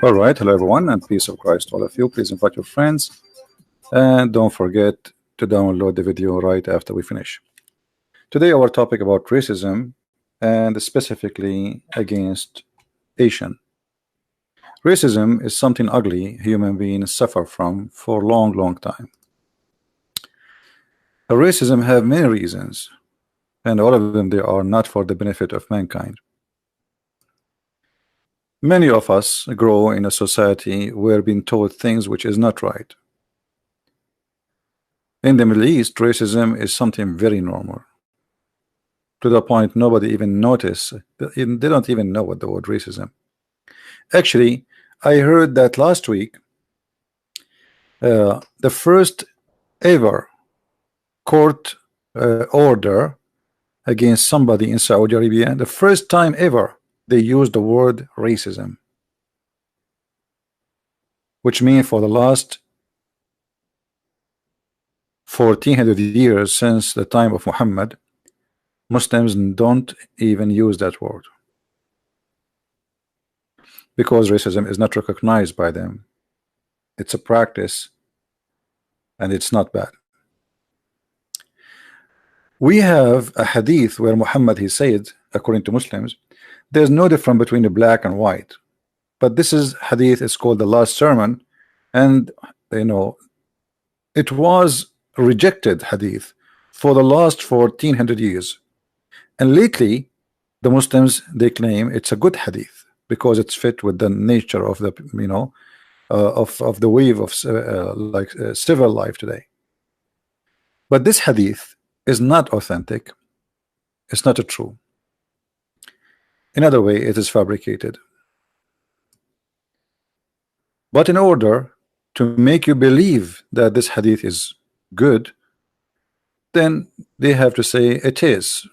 All right, hello everyone, and peace of Christ to all of you. Please invite your friends, and don't forget to download the video right after we finish. Today our topic about racism, and specifically against Asian. Racism is something ugly human beings suffer from for a long time. Racism have many reasons, and all of them they are not for the benefit of mankind. Many of us grow in a society where being taught things which is not right. In the Middle East, racism is something very normal, to the point nobody even notice. They don't even know what the word racism. Actually, I heard that last week the first ever court order against somebody in Saudi Arabia, the first time ever they used the word racism, which means for the last 1400 years since the time of Muhammad, Muslims don't even use that word, because racism is not recognized by them. It's a practice and it's not bad. We have a hadith where Muhammad, he said, according to Muslims, there's no difference between the black and white. But this is hadith, it's called the last sermon, and you know, it was rejected hadith for the last 1400 years. And lately the Muslims, they claim it's a good hadith because it's fit with the nature of the, you know, of the wave of civil life today. But this hadith is not authentic. It's not a true. In other way, it is fabricated. But in order to make you believe that this hadith is good, then they have to say it is.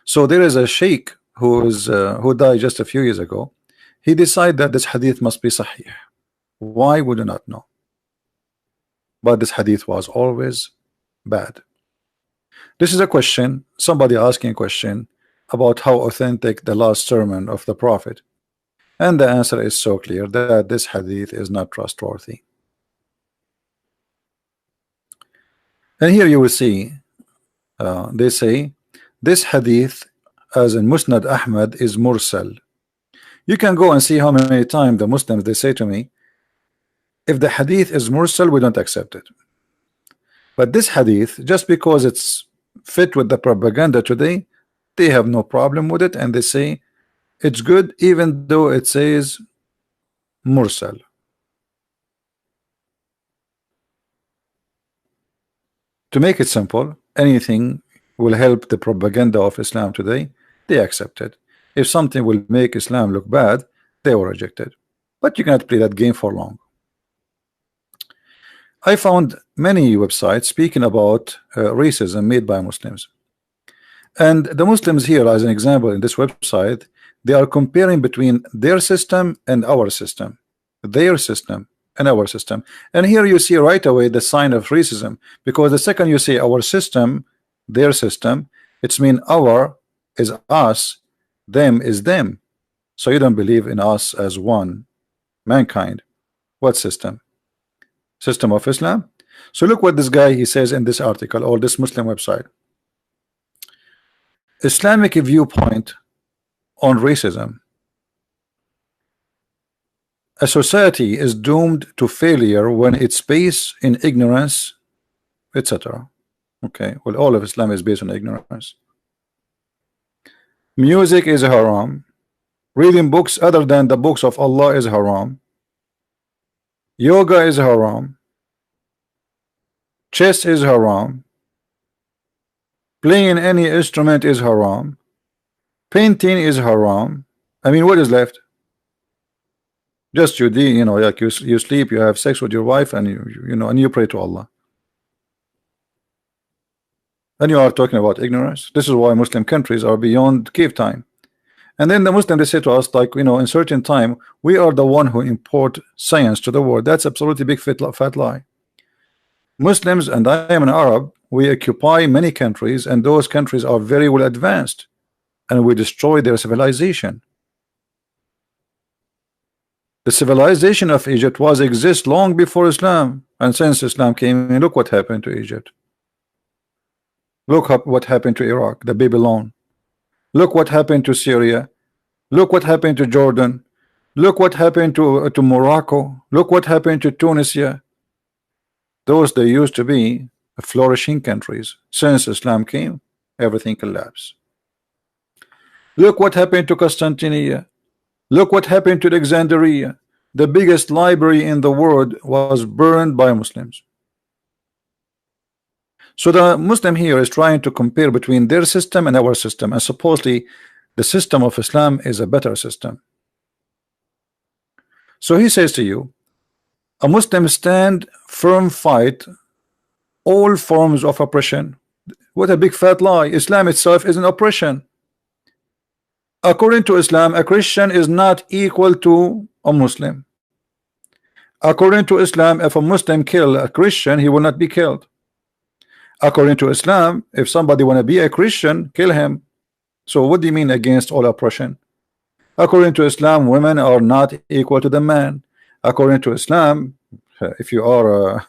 So there is a sheikh who died just a few years ago. He decided that this hadith must be sahih. Why would you not know? But this hadith was always bad. This is a question, somebody asking a question about how authentic the last sermon of the Prophet, and the answer is so clear that this hadith is not trustworthy. And here you will see they say this hadith, as in Musnad Ahmad, is mursal. You can go and see how many times the Muslims, they say to me, if the hadith is mursal, we don't accept it. But this hadith, just because it's fit with the propaganda today, they have no problem with it, and they say it's good even though it says mursal. To make it simple, anything will help the propaganda of Islam today, they accept it. If something will make Islam look bad, they will reject it. But you cannot play that game for long. I found many websites speaking about racism made by Muslims. And the Muslims here, as an example, in this website, they are comparing between their system and our system, their system and our system. And here you see right away the sign of racism, because the second you say our system, their system, it's mean our is us, them is them. So you don't believe in us as one, mankind. What system? System of Islam. So look what this guy he says in this article or this Muslim website. Islamic viewpoint on racism. A society is doomed to failure when it's based in ignorance, etc. Okay, well, all of Islam is based on ignorance. Music is haram. Reading books other than the books of Allah is haram. Yoga is haram. Chess is haram. Playing any instrument is haram. Painting is haram. I mean, what is left? Just you know, like you sleep, you have sex with your wife, and you know, and you pray to Allah. And you are talking about ignorance. This is why Muslim countries are beyond cave time. And then the Muslim, they say to us, like, you know, in certain time, we are the one who import science to the world. That's absolutely big fat lie. Muslims, and I am an Arab, we occupy many countries, and those countries are very well advanced. and we destroy their civilization. The civilization of Egypt was exist long before Islam, and since Islam came in, look what happened to Egypt. Look up what happened to Iraq, the Babylon. Look what happened to Syria. Look what happened to Jordan. Look what happened to Morocco. Look what happened to Tunisia. Those they used to be flourishing countries. Since Islam came, everything collapsed. Look what happened to Constantinople. Look what happened to Alexandria. The biggest library in the world was burned by Muslims. So the Muslim here is trying to compare between their system and our system, and supposedly the system of Islam is a better system. So he says to you, a Muslim stand firm fight all forms of oppression. What a big fat lie. Islam itself is an oppression. According to Islam, a Christian is not equal to a Muslim. According to Islam, if a Muslim kill a Christian, he will not be killed. According to Islam, if somebody want to be a Christian, kill him. So what do you mean against all oppression? According to Islam, women are not equal to the man. According to Islam, if you are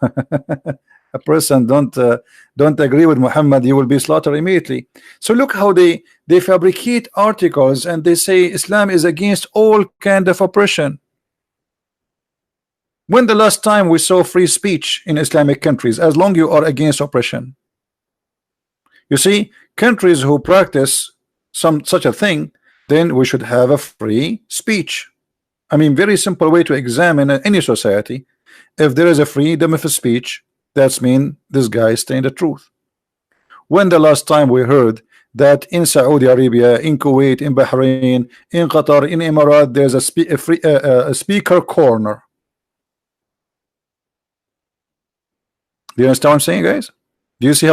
a person don't agree with Muhammad, you will be slaughtered immediately. So look how they fabricate articles and they say Islam is against all kind of oppression. When the last time we saw free speech in Islamic countries? As long you are against oppression. You see, countries who practice such a thing, then we should have a free speech. I mean, very simple way to examine any society. If there is a freedom of speech, that's mean this guy is saying the truth. When the last time we heard that in Saudi Arabia, in Kuwait, in Bahrain, in Qatar, in Emirat, there's a speaker corner? Do you understand what I'm saying, guys? Do you see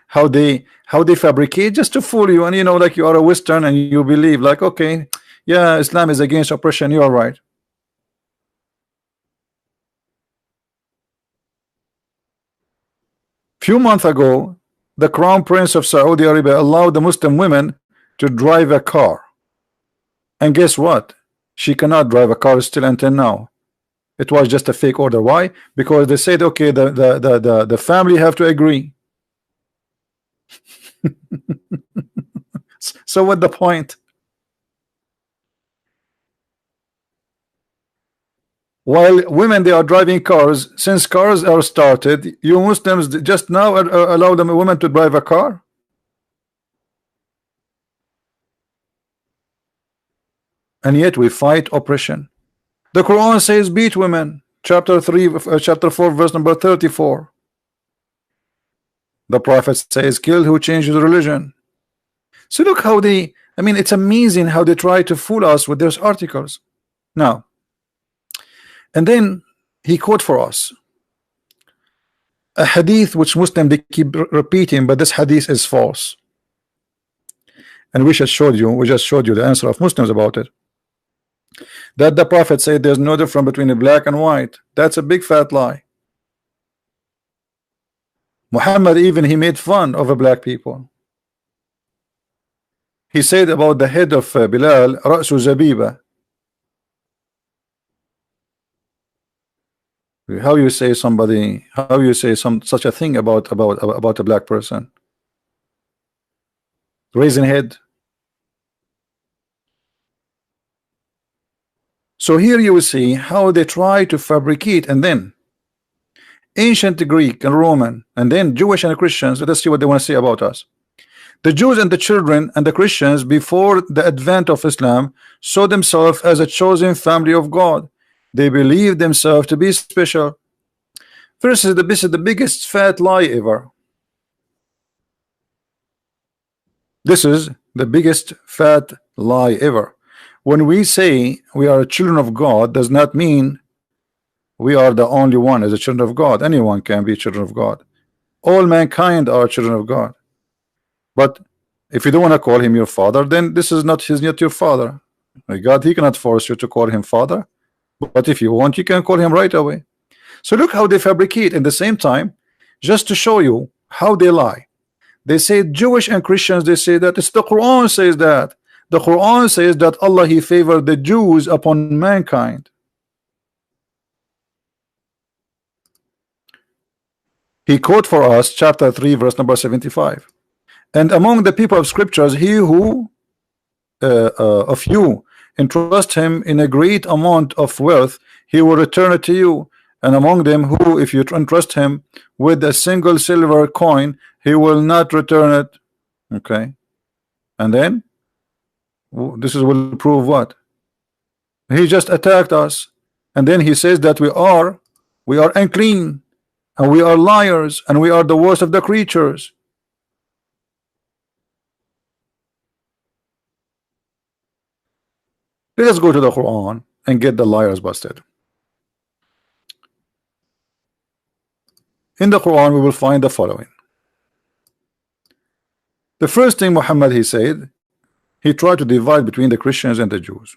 how they fabricate just to fool you, and you know, like you are a Western and you believe like, okay, yeah, Islam is against oppression, you are right. Few months ago, the Crown Prince of Saudi Arabia allowed the Muslim women to drive a car, and guess what? She cannot drive a car still until now. It was just a fake order. Why? Because they said, okay, the family have to agree. So what the point? While women, they are driving cars. Since cars are started, you Muslims just now allow them women to drive a car? And yet we fight oppression. The Quran says beat women, chapter 4 verse number 34. The Prophet says kill who changes religion. So look how they, I mean, it's amazing how they try to fool us with those articles. Now, and then he quote for us a hadith which Muslim they keep repeating, but this hadith is false, and we just showed you the answer of Muslims about it, that the Prophet said there's no difference between a black and white. That's a big fat lie. Muhammad even he made fun of the black people. He said about the head of Bilal, Ra'su Zabiba. How you say somebody? How you say such a thing about a black person? Raising head. So here you will see how they try to fabricate, and then ancient Greek and Roman, and then Jewish and Christians. Let us see what they want to say about us. The Jews and the children and the Christians before the advent of Islam saw themselves as a chosen family of God. They believed themselves to be special. This is the biggest fat lie ever. This is the biggest fat lie ever. When we say we are children of God, does not mean we are the only one as a children of God. Anyone can be children of God. All mankind are children of God. But if you don't want to call him your father, then this is not your father. God, he cannot force you to call him father. But if you want, you can call him right away. So look how they fabricate. At the same time, just to show you how they lie, they say Jewish and Christians, they say that it's the Quran says that The Quran says that Allah he favored the Jews upon mankind. He quote for us chapter 3 verse number 75. And among the people of scriptures, he who of you entrust him in a great amount of wealth, he will return it to you. And among them who, if you entrust him with a single silver coin, he will not return it. Okay. And then this is will prove what? He just attacked us. And then he says that we are unclean, and we are liars, and we are the worst of the creatures. Let us go to the Quran and get the liars busted. In the Quran we will find the following. The first thing Muhammad he said, he tried to divide between the Christians and the Jews.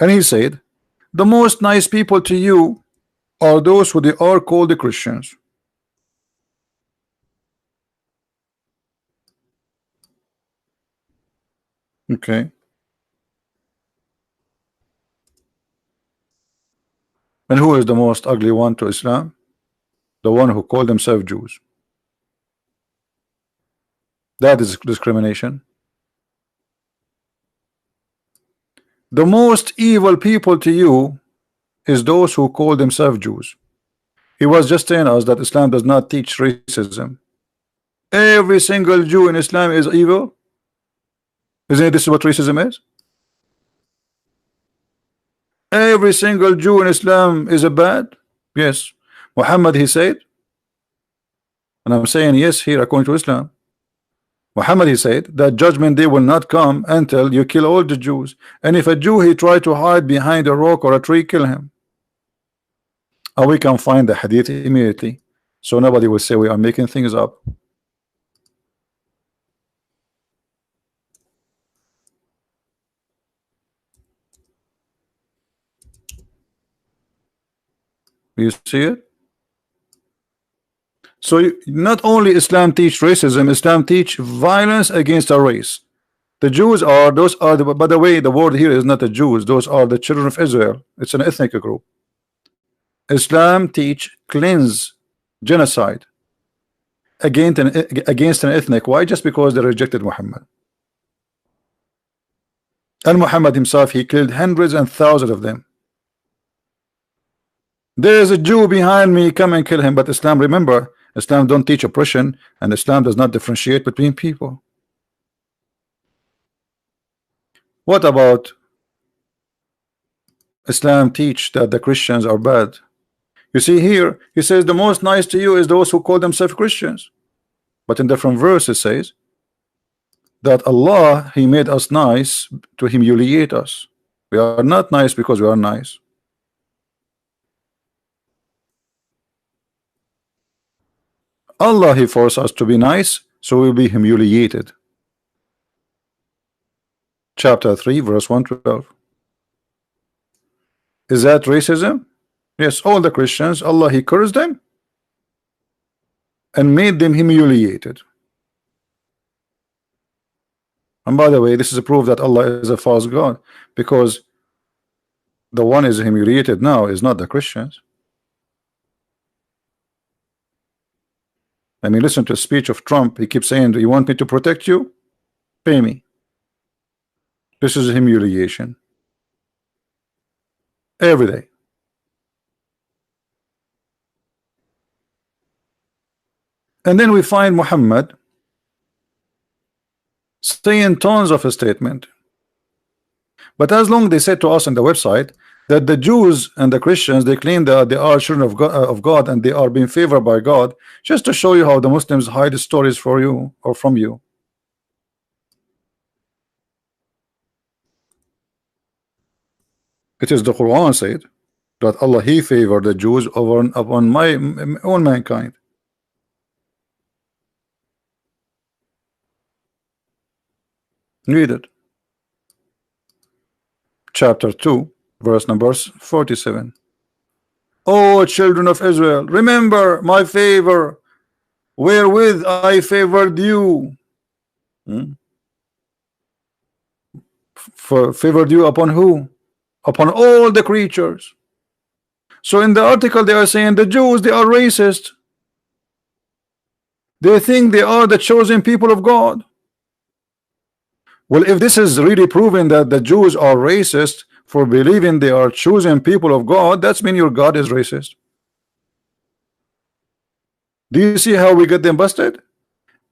And he said, the most nice people to you are those who they are called the Christians. Okay. And who is the most ugly one to Islam? The one who called themselves Jews. That is discrimination. The most evil people to you is those who call themselves Jews. He was just telling us that Islam does not teach racism. Every single Jew in Islam is evil. Isn't this what racism is? Every single Jew in Islam is a bad? Yes. Muhammad he said, and I'm saying yes here according to Islam. Muhammad he said that judgment day will not come until you kill all the Jews. And if a Jew he try to hide behind a rock or a tree, kill him. And we can find the hadith immediately, so nobody will say we are making things up. You see it? So not only Islam teach racism, Islam teach violence against a race. The Jews are, those are the, by the way, the word here is not the Jews, those are the children of Israel. It's an ethnic group. Islam teach cleanse genocide against an ethnic. Why? Just because they rejected Muhammad. And Muhammad himself, he killed hundreds and thousands of them. There is a Jew behind me, come and kill him. But Islam, remember, Islam don't teach oppression, and Islam does not differentiate between people. What about Islam teach that the Christians are bad? You see here, he says the most nice to you is those who call themselves Christians. But in different verses says that Allah, he made us nice to humiliate us. We are not nice because we are nice. Allah, he forced us to be nice, so we'll be humiliated. Chapter 3 verse 112. Is that racism? Yes, all the Christians, Allah he cursed them and made them humiliated. And by the way, this is a proof that Allah is a false God, because the one is humiliated now is not the Christians. I mean, listen to a speech of Trump. He keeps saying, do you want me to protect you? Pay me. This is humiliation. Every day. And then we find Muhammad saying tons of a statement. But as long they said to us on the website that the Jews and the Christians, they claim that they are children of God and they are being favored by God, just to show you how the Muslims hide stories for you or from you. It is the Quran said that Allah he favored the Jews upon all mankind. Read it. Chapter 2 verse numbers 47. O children of Israel, remember my favor wherewith I favored you. favored you upon who? Upon all the creatures. So in the article they are saying the Jews, they are racist. They think they are the chosen people of God. Well, if this is really proving that the Jews are racist for believing they are chosen people of God, that's mean your God is racist. Do you see how we get them busted?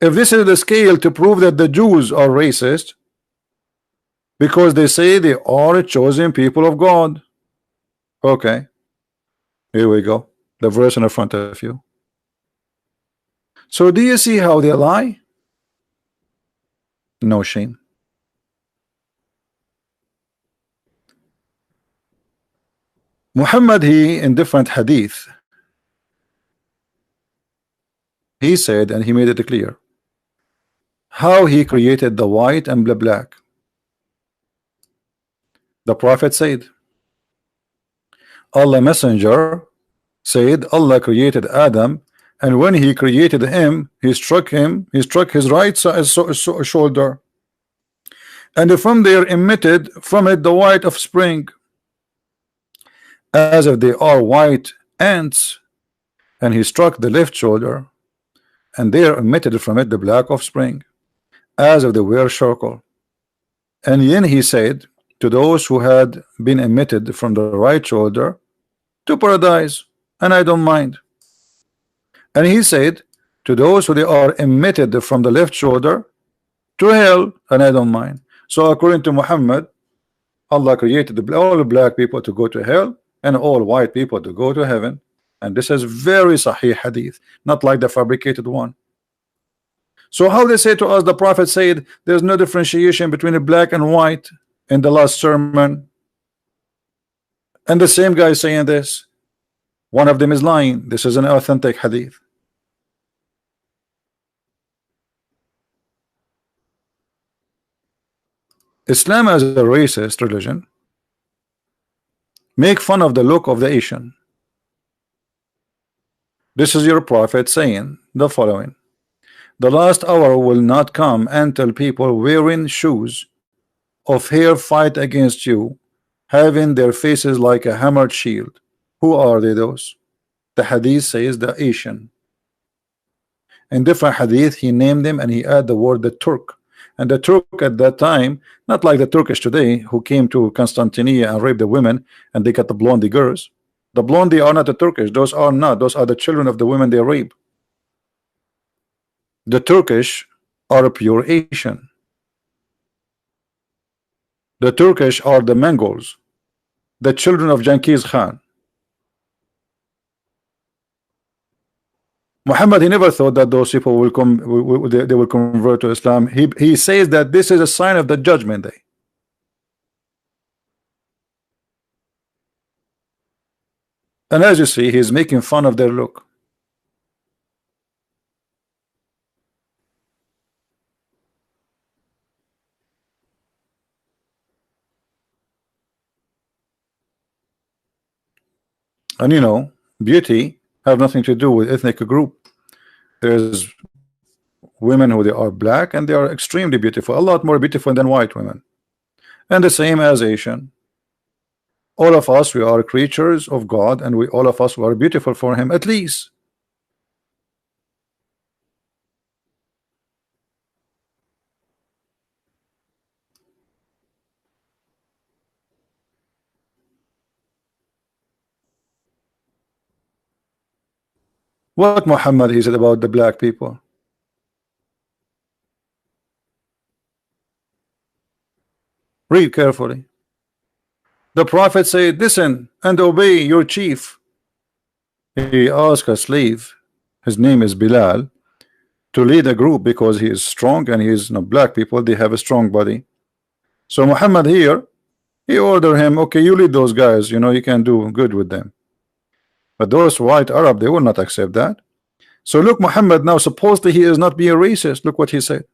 If this is the scale to prove that the Jews are racist because they say they are a chosen people of God. Okay, here we go. The verse in the front of you. So do you see how they lie? No shame. Muhammad, he in different hadith, he said, and he made it clear how he created the white and the black. The Prophet said, Allah Messenger said, Allah created Adam, and when he created him, he struck his right shoulder, and from there emitted from it the white of spring, as if they are white ants, and he struck the left shoulder, and there emitted from it the black of spring, as if they were charcoal. And then he said to those who had been emitted from the right shoulder, to paradise, and I don't mind. And he said to those who they are emitted from the left shoulder, to hell, and I don't mind. So according to Muhammad, Allah created all black people to go to hell and all white people to go to heaven. And this is very sahih hadith, not like the fabricated one. So how they say to us, the Prophet said there's no differentiation between a black and white in the last sermon, and the same guy saying this, one of them is lying. This is an authentic hadith. Islam as a racist religion make fun of the look of the Asian. This is your Prophet saying the following: the last hour will not come until people wearing shoes of hair fight against you, having their faces like a hammered shield. Who are they? Those? The hadith says the Asian. In different hadith he named them and he added the word the Turk. And the Turk at that time, not like the Turkish today who came to Constantinople and raped the women and they got the blondie girls. The blondie are not the Turkish. Those are not. Those are the children of the women they rape. The Turkish are a pure Asian. The Turkish are the Mongols, the children of Genghis Khan. Muhammad, he never thought that those people will come, they will convert to Islam. He says that this is a sign of the judgment day. And as you see, he's making fun of their look. And you know, beauty have nothing to do with ethnic group. There's women who they are black and they are extremely beautiful, a lot more beautiful than white women, and the same as Asian. All of us, we are creatures of God, and all of us are beautiful for him at least. What Muhammad he said about the black people? Read carefully. The Prophet said, listen and obey your chief. He asked a slave, his name is Bilal, to lead a group because he is strong and he is, black people, they have a strong body. So Muhammad here, he ordered him, okay, you lead those guys, you can do good with them. But those white Arab, they will not accept that. So look, Muhammad now, supposedly he is not being racist. Look what he said.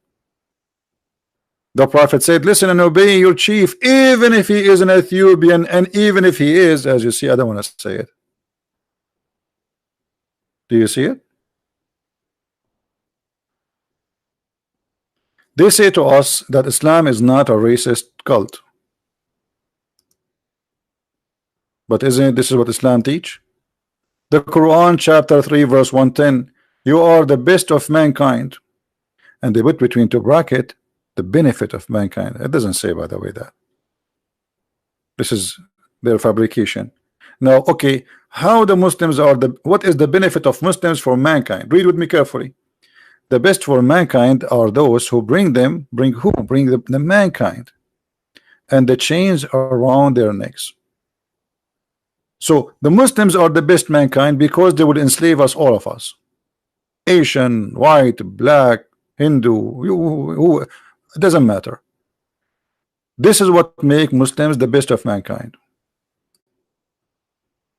The Prophet said, listen and obey your chief, even if he is an Ethiopian, and even if he is, as you see, I don't want to say it. Do you see it? They say to us that Islam is not a racist cult. But isn't it this is what Islam teach? The Quran chapter 3 verse 110, you are the best of mankind, and they put between two bracket the benefit of mankind. It doesn't say, by the way, that this is their fabrication. Now, okay, how the Muslims are the what is the benefit of Muslims for mankind? Read with me carefully. The best for mankind are those who bring who? Bring the mankind and the chains around their necks. So the Muslims are the best mankind because they would enslave us, all of us. Asian, white, black, Hindu, who it doesn't matter. This is what make Muslims the best of mankind,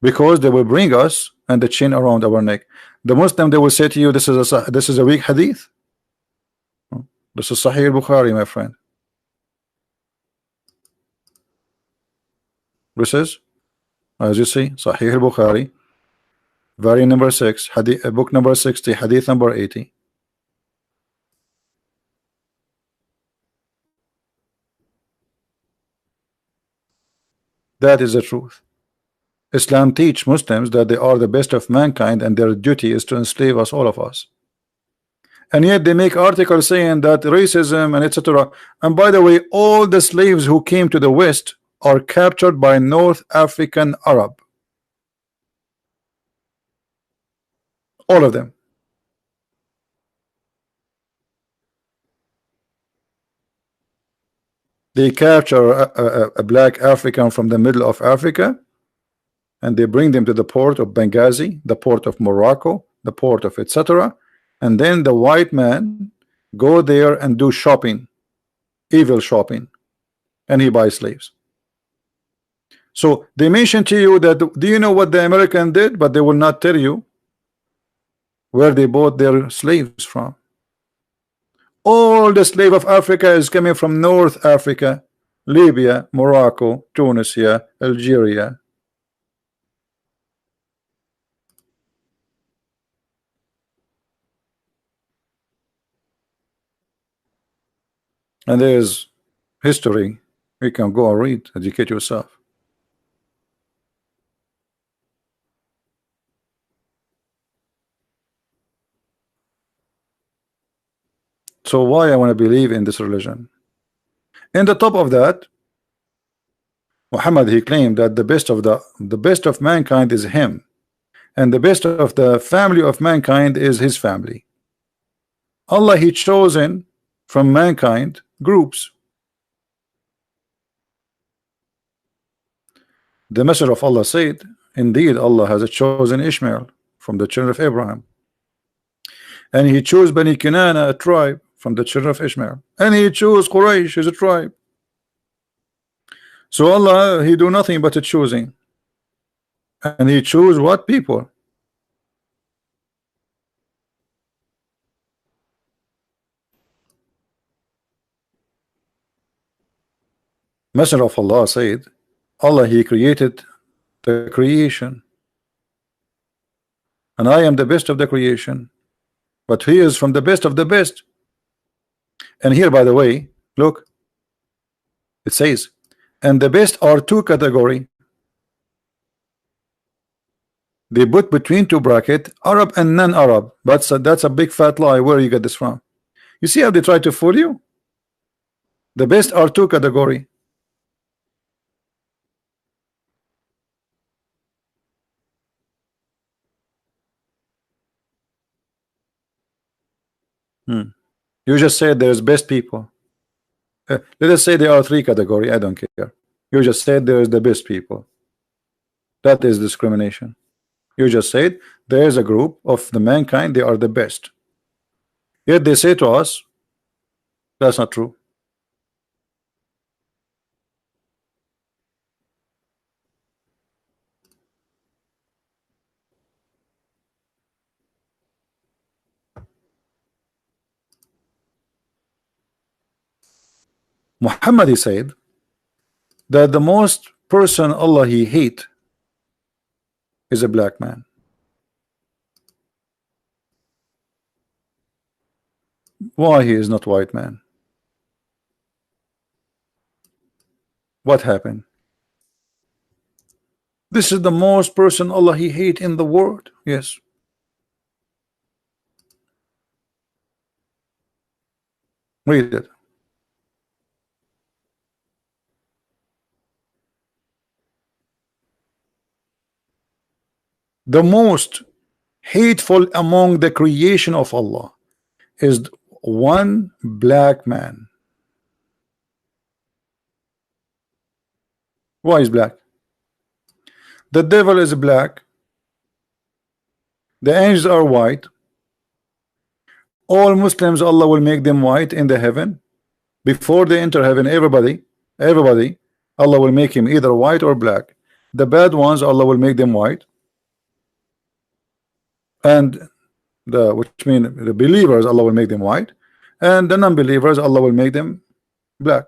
because they will bring us and the chain around our neck. The Muslim, they will say to you, this is a weak hadith. This is Sahih Bukhari, my friend. This is, as you see, Sahih Bukhari, volume number 6, hadith, book number 60, hadith number 80. That is the truth. Islam teach Muslims that they are the best of mankind and their duty is to enslave us, all of us. And yet they make articles saying that racism and etc. And by the way, all the slaves who came to the West are captured by North African Arab. All of them. They capture a black African from the middle of Africa, and they bring them to the port of Benghazi, the port of Morocco, the port of etc. And then the white man go there and do shopping, evil shopping, and he buys slaves. So they mention to you that, do you know what the American did? But they will not tell you where they bought their slaves from. All the slave of Africa is coming from North Africa, Libya, Morocco, Tunisia, Algeria. And there's history. You can go and read, educate yourself. So why I want to believe in this religion? In the top of that, Muhammad, he claimed that the best of mankind is him, and the best of the family of mankind is his family. Allah, he chosen from mankind groups. The Messenger of Allah said, indeed Allah has chosen Ishmael from the children of Abraham, and he chose Bani Kinana, a tribe from the children of Ishmael, and he chose Quraysh as a tribe. So Allah, he do nothing but a choosing, and he chose what people? Messenger of Allah said, Allah, he created the creation, and I am the best of the creation, but he is from the best of the best. And here, by the way, look, it says, and the best are two category. They put between two bracket Arab and non-Arab. That's a big fat lie. Where you get this from? You see how they try to fool you? The best are two category. You just said there's best people. Let us say there are three category. I don't care. You just said there is the best people. That is discrimination. You just said there is a group of the mankind, they are the best. Yet they say to us, that's not true. Muhammad, he said that the most person Allah he hate is a black man. Why he is not white man? What happened? This is the most person Allah He hate in the world. Yes. Read it. The most hateful among the creation of Allah is one black man. Why is black? The devil is black. The angels are white. All Muslims, Allah will make them white in the heaven. Before they enter heaven, everybody, Allah will make him either white or black. The bad ones, Allah will make them white. And which mean the believers, Allah will make them white. And the non-believers, Allah will make them black.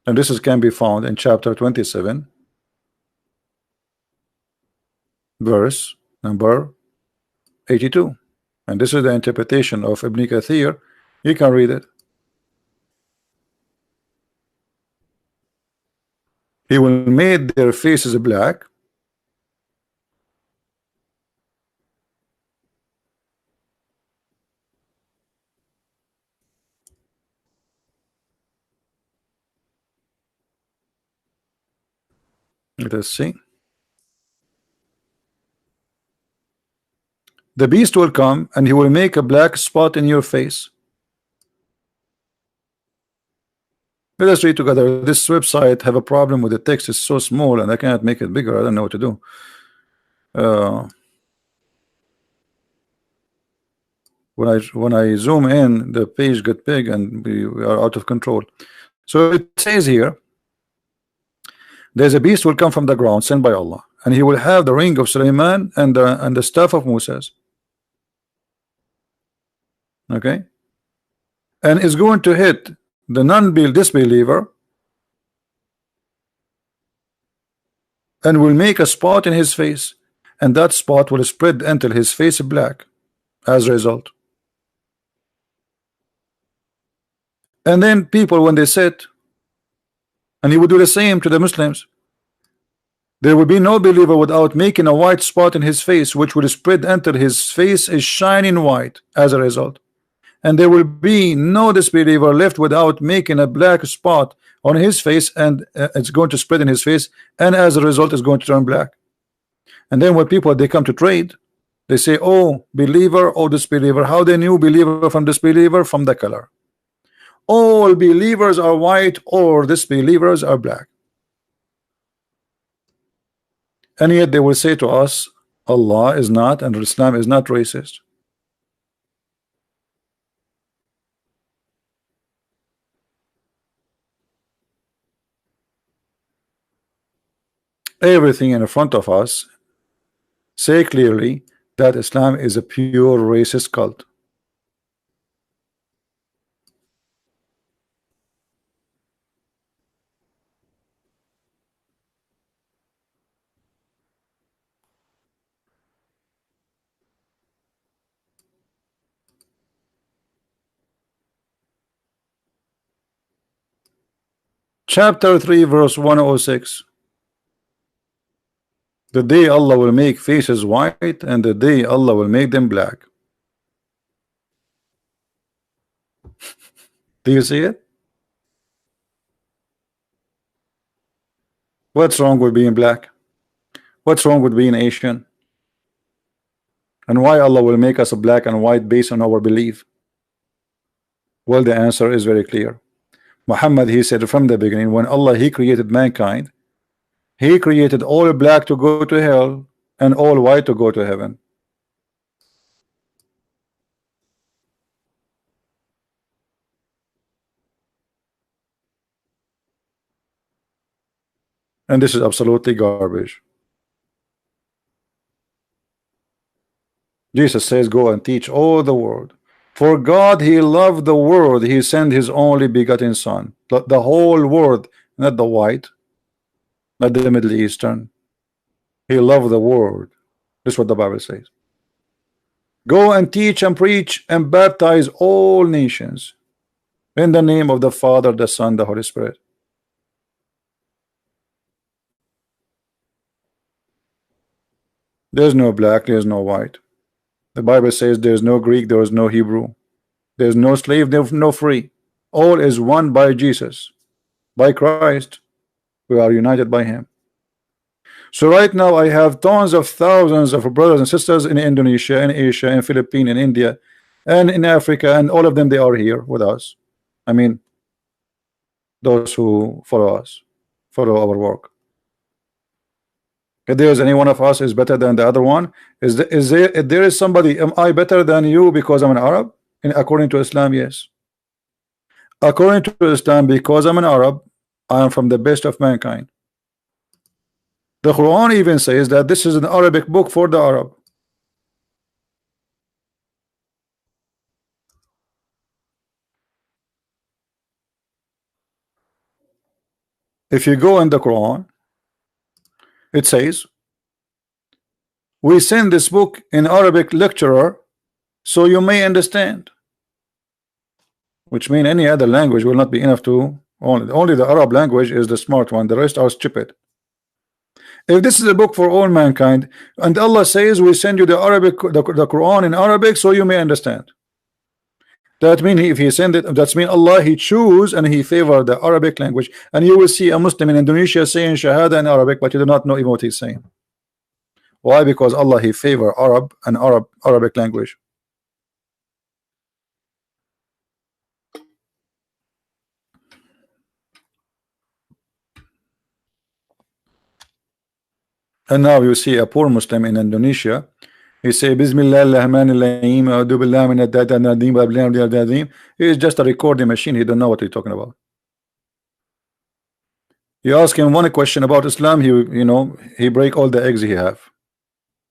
And this can be found in chapter 27, verse number 82. And this is the interpretation of Ibn Kathir. You can read it. He will make their faces black. Let us see. The beast will come and he will make a black spot in your face. Let us read together. This website have a problem with the text. It's so small and I cannot make it bigger. I don't know what to do. When I zoom in, the page get big and we are out of control. So it says here, there's a beast will come from the ground sent by Allah, and he will have the ring of Sulaiman and the staff of Moses. Okay, and is going to hit the disbeliever and will make a spot in his face, and that spot will spread until his face is black as a result. And then people, when they sit, and he would do the same to the Muslims, there will be no believer without making a white spot in his face, which will spread until his face is shining white as a result. And there will be no disbeliever left without making a black spot on his face, and it's going to spread in his face, and as a result it's going to turn black. And then when people they come to trade, they say, oh, believer or disbeliever. How they knew believer from disbeliever? From the color. All believers are white or disbelievers are black. And yet they will say to us, Allah is not, and Islam is not racist. Everything in front of us say clearly that Islam is a pure racist cult. Chapter 3 verse 106. The day Allah will make faces white, and the day Allah will make them black. Do you see it? What's wrong with being black? What's wrong with being Asian? And why Allah will make us black and white based on our belief? Well, the answer is very clear. Muhammad, he said from the beginning, when Allah he created mankind, he created all black to go to hell and all white to go to heaven. And this is absolutely garbage. Jesus says, go and teach all the world. For God he loved the world, he sent his only begotten son. The whole world, not the white, not the Middle Eastern. He loved the world. This is what the Bible says. Go and teach and preach and baptize all nations. In the name of the Father, the Son, the Holy Spirit. There's no black, there's no white. The Bible says there's no Greek, there is no Hebrew. There's no slave, no free. All is one by Jesus, by Christ. We are united by him. So right now I have tons of thousands of brothers and sisters in Indonesia, in Asia, in Philippines, in India, and in Africa, and all of them, they are here with us. I mean, those who follow us, follow our work. If there is any one of us is better than the other one, if there is somebody, am I better than you because I'm an Arab? And according to Islam, yes. According to Islam, because I'm an Arab, I am from the best of mankind. The Quran even says that this is an Arabic book for the Arab. If you go in the Quran, it says, we send this book in Arabic lecturer so you may understand. Which means any other language will not be enough to, only the Arab language is the smart one, the rest are stupid. If this is a book for all mankind, and Allah says we send you the Quran in Arabic so you may understand. That means if he send it, that's mean Allah he choose and he favor the Arabic language, and you will see a Muslim in Indonesia saying Shahada in Arabic, but you do not know even what he's saying. Why? Because Allah he favor Arab and Arabic language. And now you see a poor Muslim in Indonesia, he say Bismillah ar-Rahman ar-Rahim, A'udhu billahi min ad-Nadim. He is just a recording machine, he don't know what he's talking about. You ask him one question about Islam, he break all the eggs he have.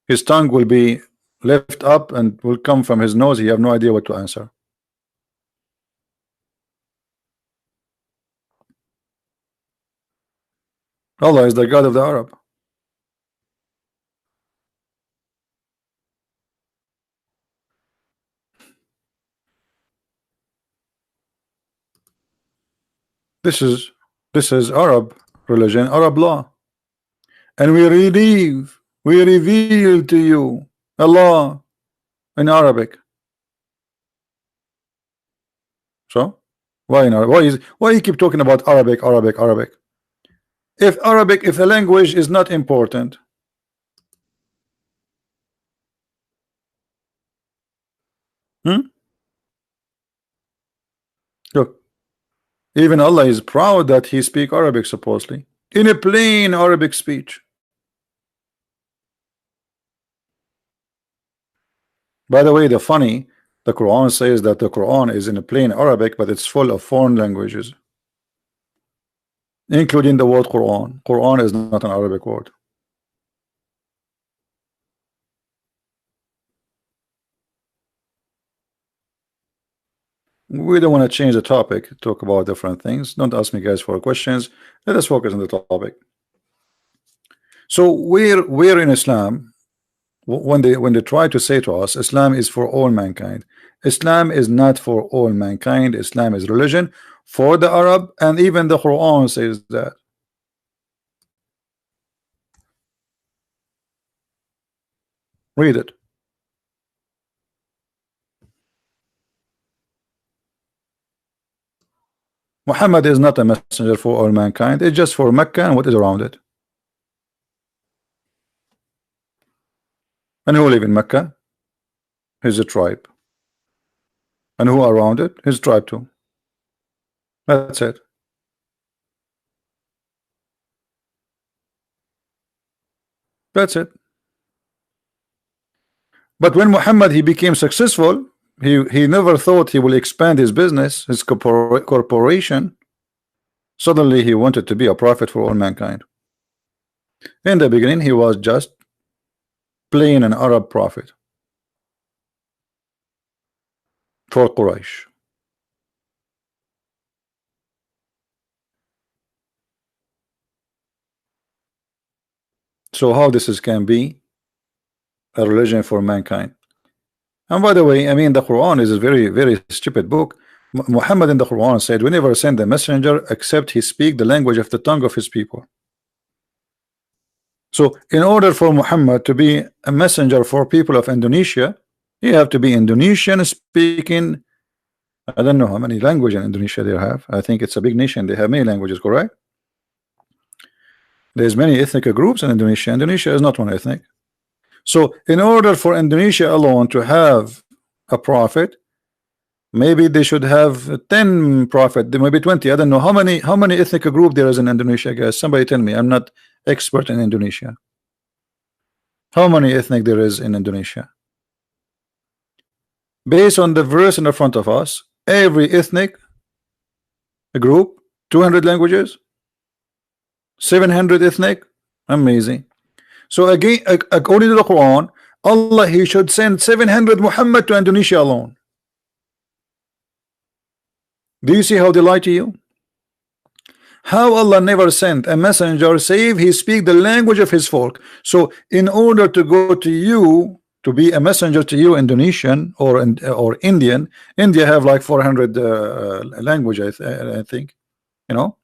His tongue will be left up and will come from his nose, he have no idea what to answer. Allah is the God of the Arab. This is Arab religion, Arab law. And we reveal to you Allah in Arabic. So why in Arabic? Why you keep talking about Arabic? If the language is not important, look, even Allah is proud that he speak Arabic supposedly in a plain Arabic speech. By the way, the Quran says that the Quran is in a plain Arabic, but it's full of foreign languages, including the word Quran. Quran is not an Arabic word. We don't want to change the topic, talk about different things. Don't ask me guys for questions. Let us focus on the topic. So we're in Islam, when they try to say to us Islam is for all mankind, Islam is not for all mankind. Islam is religion for the Arab, and even the Quran says that. Read it. Muhammad is not a messenger for all mankind. It's just for Mecca and what is around it. And who live in Mecca? His tribe. And who around it? His tribe too. That's it. That's it. But when Muhammad he became successful, he never thought he will expand his business, his corporation. Suddenly he wanted to be a prophet for all mankind. In the beginning he was just plain an Arab prophet for Quraysh. So how this can be a religion for mankind? And by the way, I mean the Quran is a very, very stupid book. Muhammad in the Quran said, "We never send a messenger except he speak the language of the tongue of his people." So, in order for Muhammad to be a messenger for people of Indonesia, he have to be Indonesian speaking. I don't know how many languages in Indonesia they have. I think it's a big nation. They have many languages, correct? There's many ethnic groups in Indonesia. Indonesia is not one ethnic. So, in order for Indonesia alone to have a prophet, maybe they should have 10 prophet, maybe 20. I don't know how many ethnic group there is in Indonesia, guys. Somebody tell me. I'm not expert in Indonesia. How many ethnic there is in Indonesia? Based on the verse in the front of us, every ethnic group, 200 languages, 700 ethnic, amazing. So again, according to the Quran, Allah, he should send 700 Muhammad to Indonesia alone. Do you see how they lie to you? How Allah never sent a messenger save he speak the language of his folk. So in order to go to you, to be a messenger to you, Indonesian or Indian, India have like 400 language, I think, you know.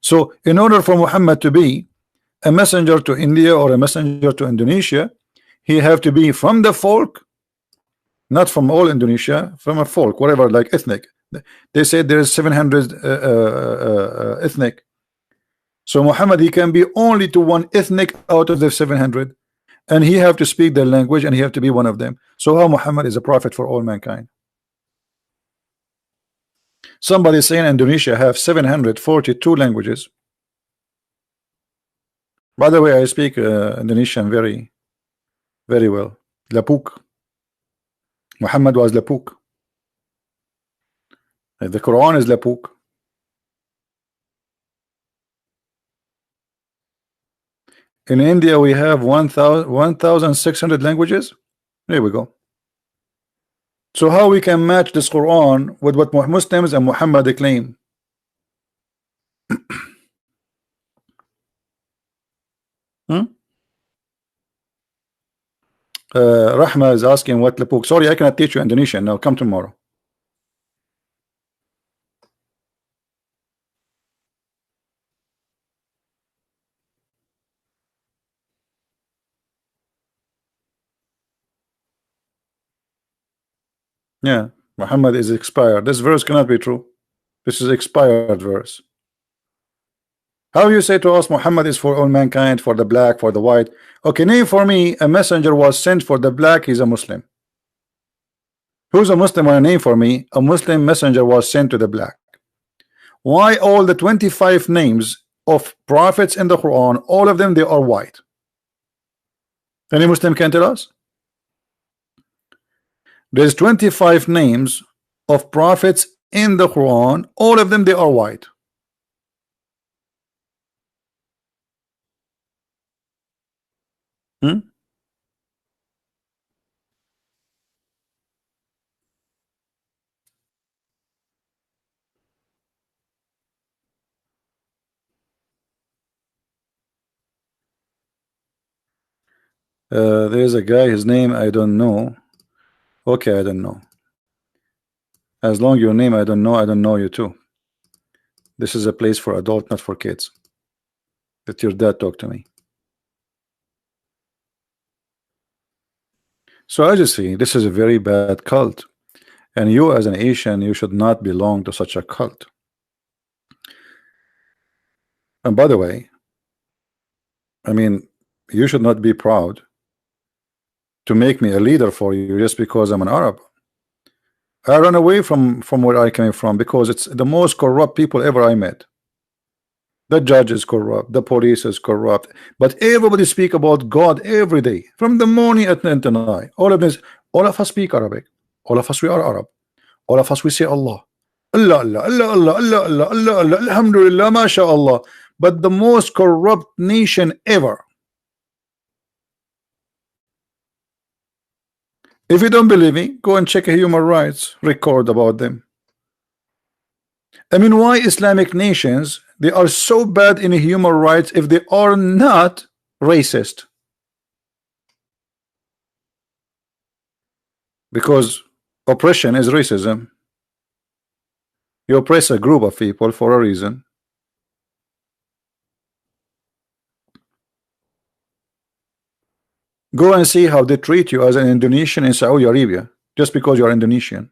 So in order for Muhammad to be a messenger to India or a messenger to Indonesia, he have to be from the folk, not from all Indonesia, from a folk, whatever, like ethnic. They said there is 700 ethnic. So Muhammad, he can be only to one ethnic out of the 700, and he have to speak their language, and he have to be one of them. So how Muhammad is a prophet for all mankind? Somebody saying Indonesia have 742 languages. By the way, I speak Indonesian very, very well. Lapuk. Muhammad was Lapuk. The Quran is Lapuk. In India, we have 1,600 languages. There we go. So how we can match this Quran with what Muslims and Muhammad claim? Rahma is asking what Lapuk. Sorry, I cannot teach you Indonesian. Now come tomorrow. Yeah, Muhammad is expired. This verse cannot be true. This is expired verse. How you say to us Muhammad is for all mankind, for the black, for the white? Okay, name for me a messenger was sent for the black. He's a Muslim. Who's a Muslim? On a name for me a Muslim messenger was sent to the black. Why all the 25 names of prophets in the Quran, all of them they are white? Any Muslim can tell us? There's 25 names of prophets in the Quran, all of them they are white. There's a guy, his name I don't know. Okay, I don't know. As long your name I don't know you too. This is a place for adult, not for kids. Let your dad talk to me. So I just see this is a very bad cult, and you as an Asian, you should not belong to such a cult. And by the way, I mean, you should not be proud to make me a leader for you just because I'm an Arab. I run away from where I came from because it's the most corrupt people ever I met. The judge is corrupt, the police is corrupt, but everybody speak about God every day, from the morning at night. All of us speak Arabic. All of us we are Arab. All of us we say Allah. Allah, Allah, Allah, Allah, Allah, Allah, Allah, Allah, Alhamdulillah, MashaAllah. But the most corrupt nation ever. If you don't believe me, go and check a human rights record about them. I mean, why Islamic nations they are so bad in human rights if they are not racist? Because oppression is racism. You oppress a group of people for a reason. Go and see how they treat you as an Indonesian in Saudi Arabia just because you're Indonesian.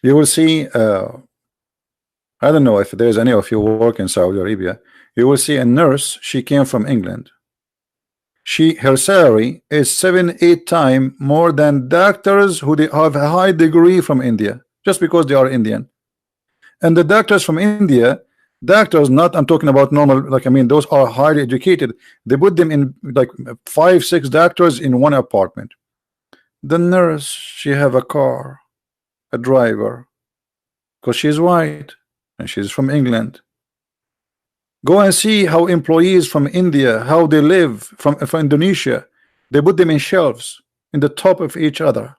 You will see, I don't know if there's any of you who work in Saudi Arabia. You will see a nurse, she came from England. Her salary is 7-8 times more than doctors who they have a high degree from India just because they are Indian. And the doctors from India, doctors, not I'm talking about normal, like I mean those are highly educated. They put them in like 5-6 doctors in one apartment. The nurse, she have a car, a driver, because she's white and she's from England. Go and see how employees from India, how they live from Indonesia. They put them in shelves in the top of each other.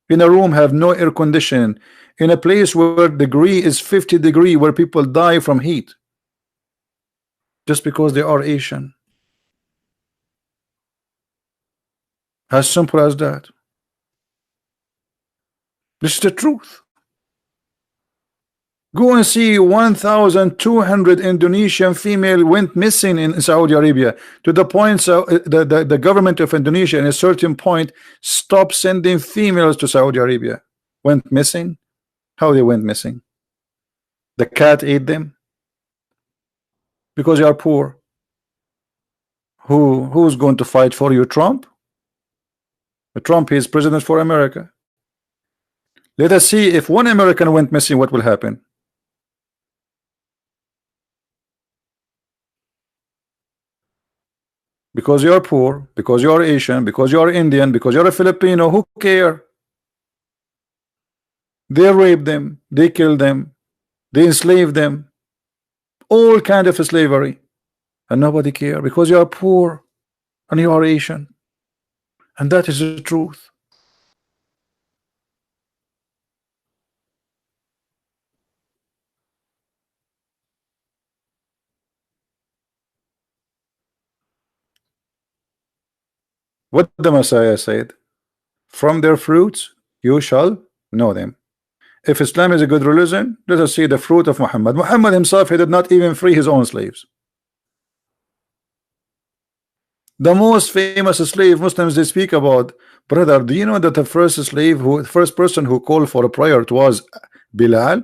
In a room have no air conditioning. In a place where degree is 50 degree, where people die from heat. Just because they are Asian. As simple as that. This is the truth. Go and see 1,200 Indonesian female went missing in Saudi Arabia, to the point so the government of Indonesia at a certain point stopped sending females to Saudi Arabia. Went missing. How they went missing? The cat ate them because you are poor. Who's going to fight for you? Trump? Trump is president for America. Let us see if one American went missing, what will happen? Because you are poor, because you are Asian, because you are Indian, because you're a Filipino, who care? They rape them, they kill them, they enslave them, all kind of slavery, and nobody care because you are poor and you are Asian, and that is the truth. What the Messiah said, from their fruits you shall know them. If Islam is a good religion, let us see the fruit of Muhammad. Muhammad himself, he did not even free his own slaves. The most famous slave Muslims they speak about, brother, do you know that the first person who called for a prayer was Bilal?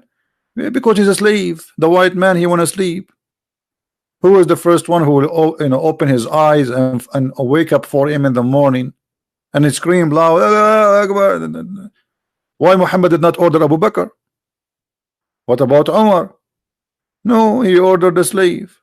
Because he's a slave. The white man, he want to sleep. Who is the first one who will open his eyes and wake up for him in the morning and he scream loud, "Allah Akbar"? Why Muhammad did not order Abu Bakr? What about Umar? No, he ordered the slave.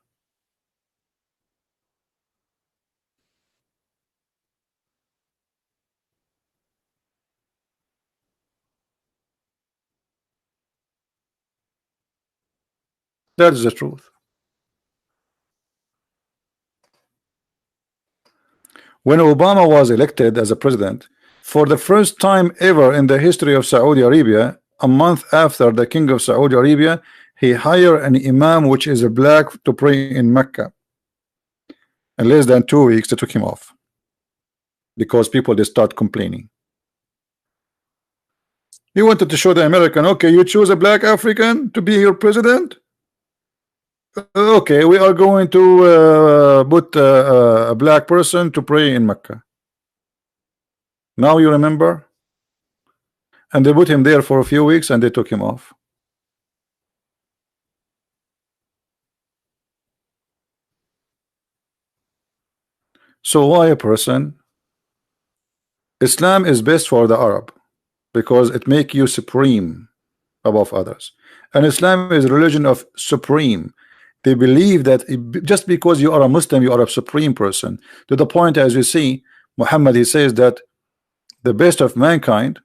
That is the truth. When Obama was elected as a president, for the first time ever in the history of Saudi Arabia, a month after the king of Saudi Arabia, he hired an imam which is a black to pray in Mecca. In less than 2 weeks they took him off because people they start complaining. He wanted to show the American, okay, you choose a black African to be your president. Okay, we are going to put a black person to pray in Mecca. Now you remember? And they put him there for a few weeks and they took him off. So why a person? Islam is best for the Arab because it make you supreme above others. And Islam is a religion of supreme. They believe that just because you are a Muslim, you are a supreme person. To the point, as you see, Muhammad, he says that the best of mankind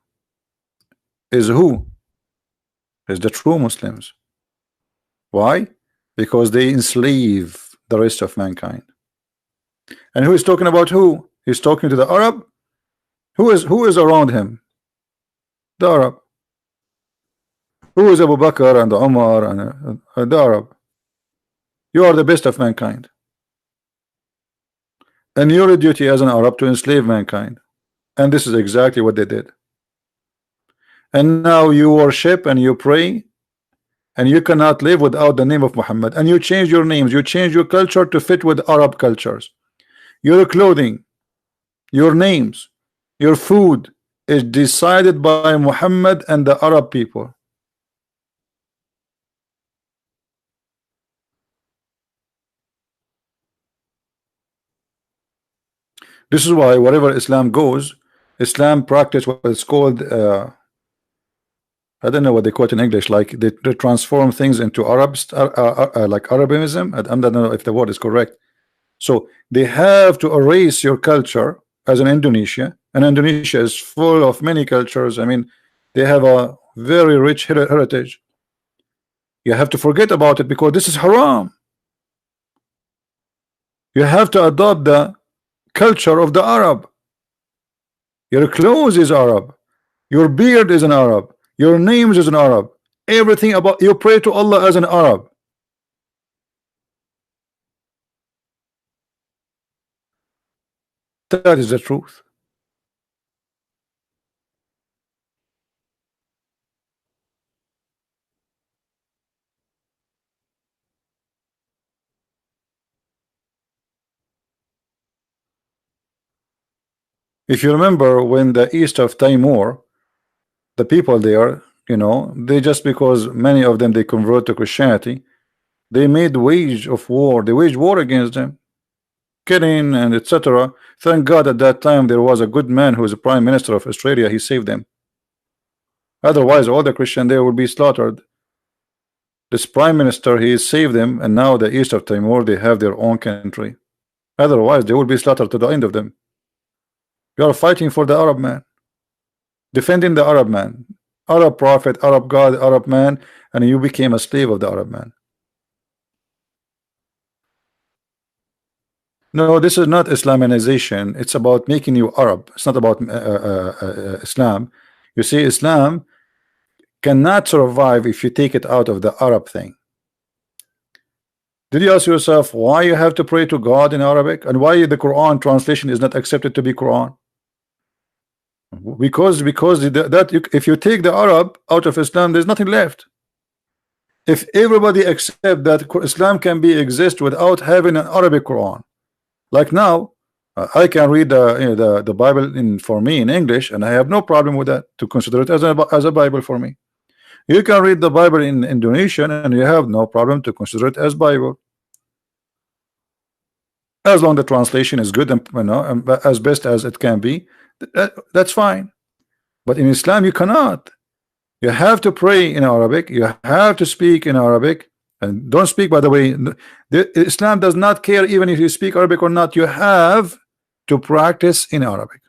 is who? Is the true Muslims. Why? Because they enslave the rest of mankind. And who is talking about who? He's talking to the Arab. Who is around him? The Arab. Who is Abu Bakr and Umar and the Arab? You are the best of mankind. And your duty as an Arab to enslave mankind. And this is exactly what they did. and now you worship and you pray, and you cannot live without the name of Muhammad, and you change your names, you change your culture to fit with Arab cultures. Your clothing, your names, your food is decided by Muhammad and the Arab people. This is why wherever Islam goes, Islam practice what is called I don't know what they call it in English, like they transform things into like Arabism. I don't know if the word is correct. So they have to erase your culture as an Indonesia, and Indonesia is full of many cultures. I mean, they have a very rich heritage. You have to forget about it because this is haram. You have to adopt the culture of the Arab. Your clothes is Arab, your beard is an Arab, your names is an Arab, everything about you pray to Allah as an Arab. That is the truth. If you remember when the east of Timor, the people there, you know, they just because many of them they convert to Christianity, they made wage of war, they waged war against them, killing and etc. Thank God at that time there was a good man who was the Prime Minister of Australia, he saved them. Otherwise all the Christian there would be slaughtered. This Prime Minister, he saved them, and now the east of Timor they have their own country. Otherwise they will be slaughtered to the end of them. You are fighting for the Arab man, defending the Arab man, Arab prophet, Arab God, Arab man, and you became a slave of the Arab man. No, this is not Islamization. It's about making you Arab. It's not about Islam. You see, Islam cannot survive if you take it out of the Arab thing. Did you ask yourself why you have to pray to God in Arabic, and why the Quran translation is not accepted to be Quran? Because if you take the Arab out of Islam, there's nothing left. If everybody accept that Islam can be exist without having an Arabic Quran, like now, I can read the Bible for me in English, and I have no problem with that to consider it as a Bible for me. You can read the Bible in Indonesian, and you have no problem to consider it as Bible, as long the translation is good and as best as it can be. That's fine. But in Islam you cannot. You have to pray in Arabic, you have to speak in Arabic, and don't speak, by the way, Islam does not care even if you speak Arabic or not. You have to practice in Arabic.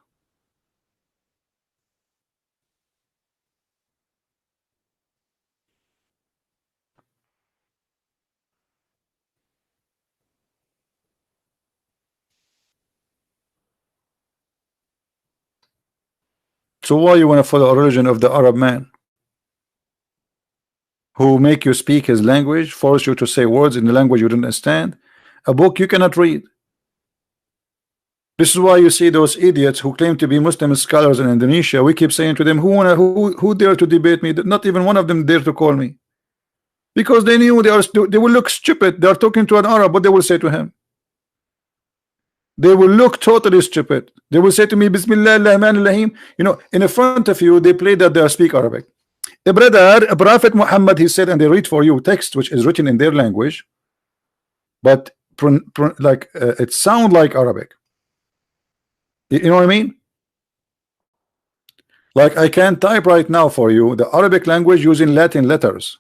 So why you want to follow a religion of the Arab man who make you speak his language, force you to say words in the language you don't understand, a book you cannot read? This is why you see those idiots who claim to be Muslim scholars in Indonesia. We keep saying to them, who dare to debate me? Not even one of them dare to call me, because they knew they will look stupid. They are talking to an Arab. What they will say to him? They will look totally stupid. They will say to me, Bismillah ar-Rahman ar-Rahim. You know, in front of you, they play that they speak Arabic. A brother, a Prophet Muhammad, he said, and they read for you text which is written in their language, but it sound like Arabic. You know what I mean? Like I can type right now for you the Arabic language using Latin letters.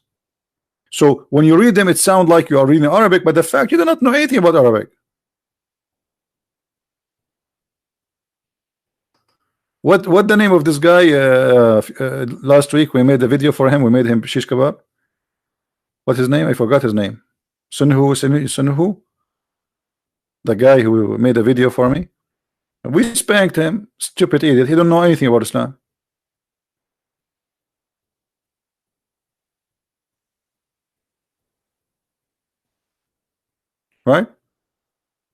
So when you read them, it sounds like you are reading Arabic, but the fact you do not know anything about Arabic. What the name of this guy? Last week we made a video for him. We made him shish kebab. What's his name? I forgot his name. Sunhu. The guy who made a video for me. We spanked him. Stupid idiot. He don't know anything about Islam. Right?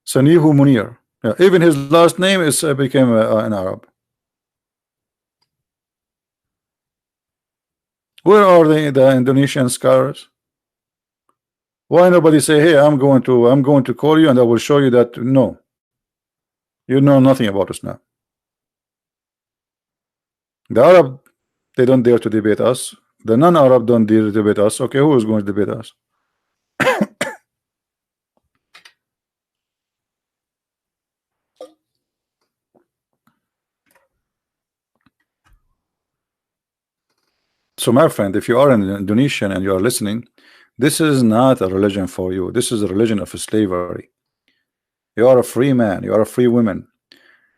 Sanihu Munir. Yeah, even his last name is became an Arab. Where are the Indonesian scholars? Why nobody say, hey, I'm going to call you and I will show you that no, you know nothing about us now. The Arab, they don't dare to debate us. The non-Arab don't dare to debate us. Okay, who is going to debate us? So my friend, if you are an Indonesian and you are listening, this is not a religion for you. This is a religion of slavery. You are a free man, you are a free woman.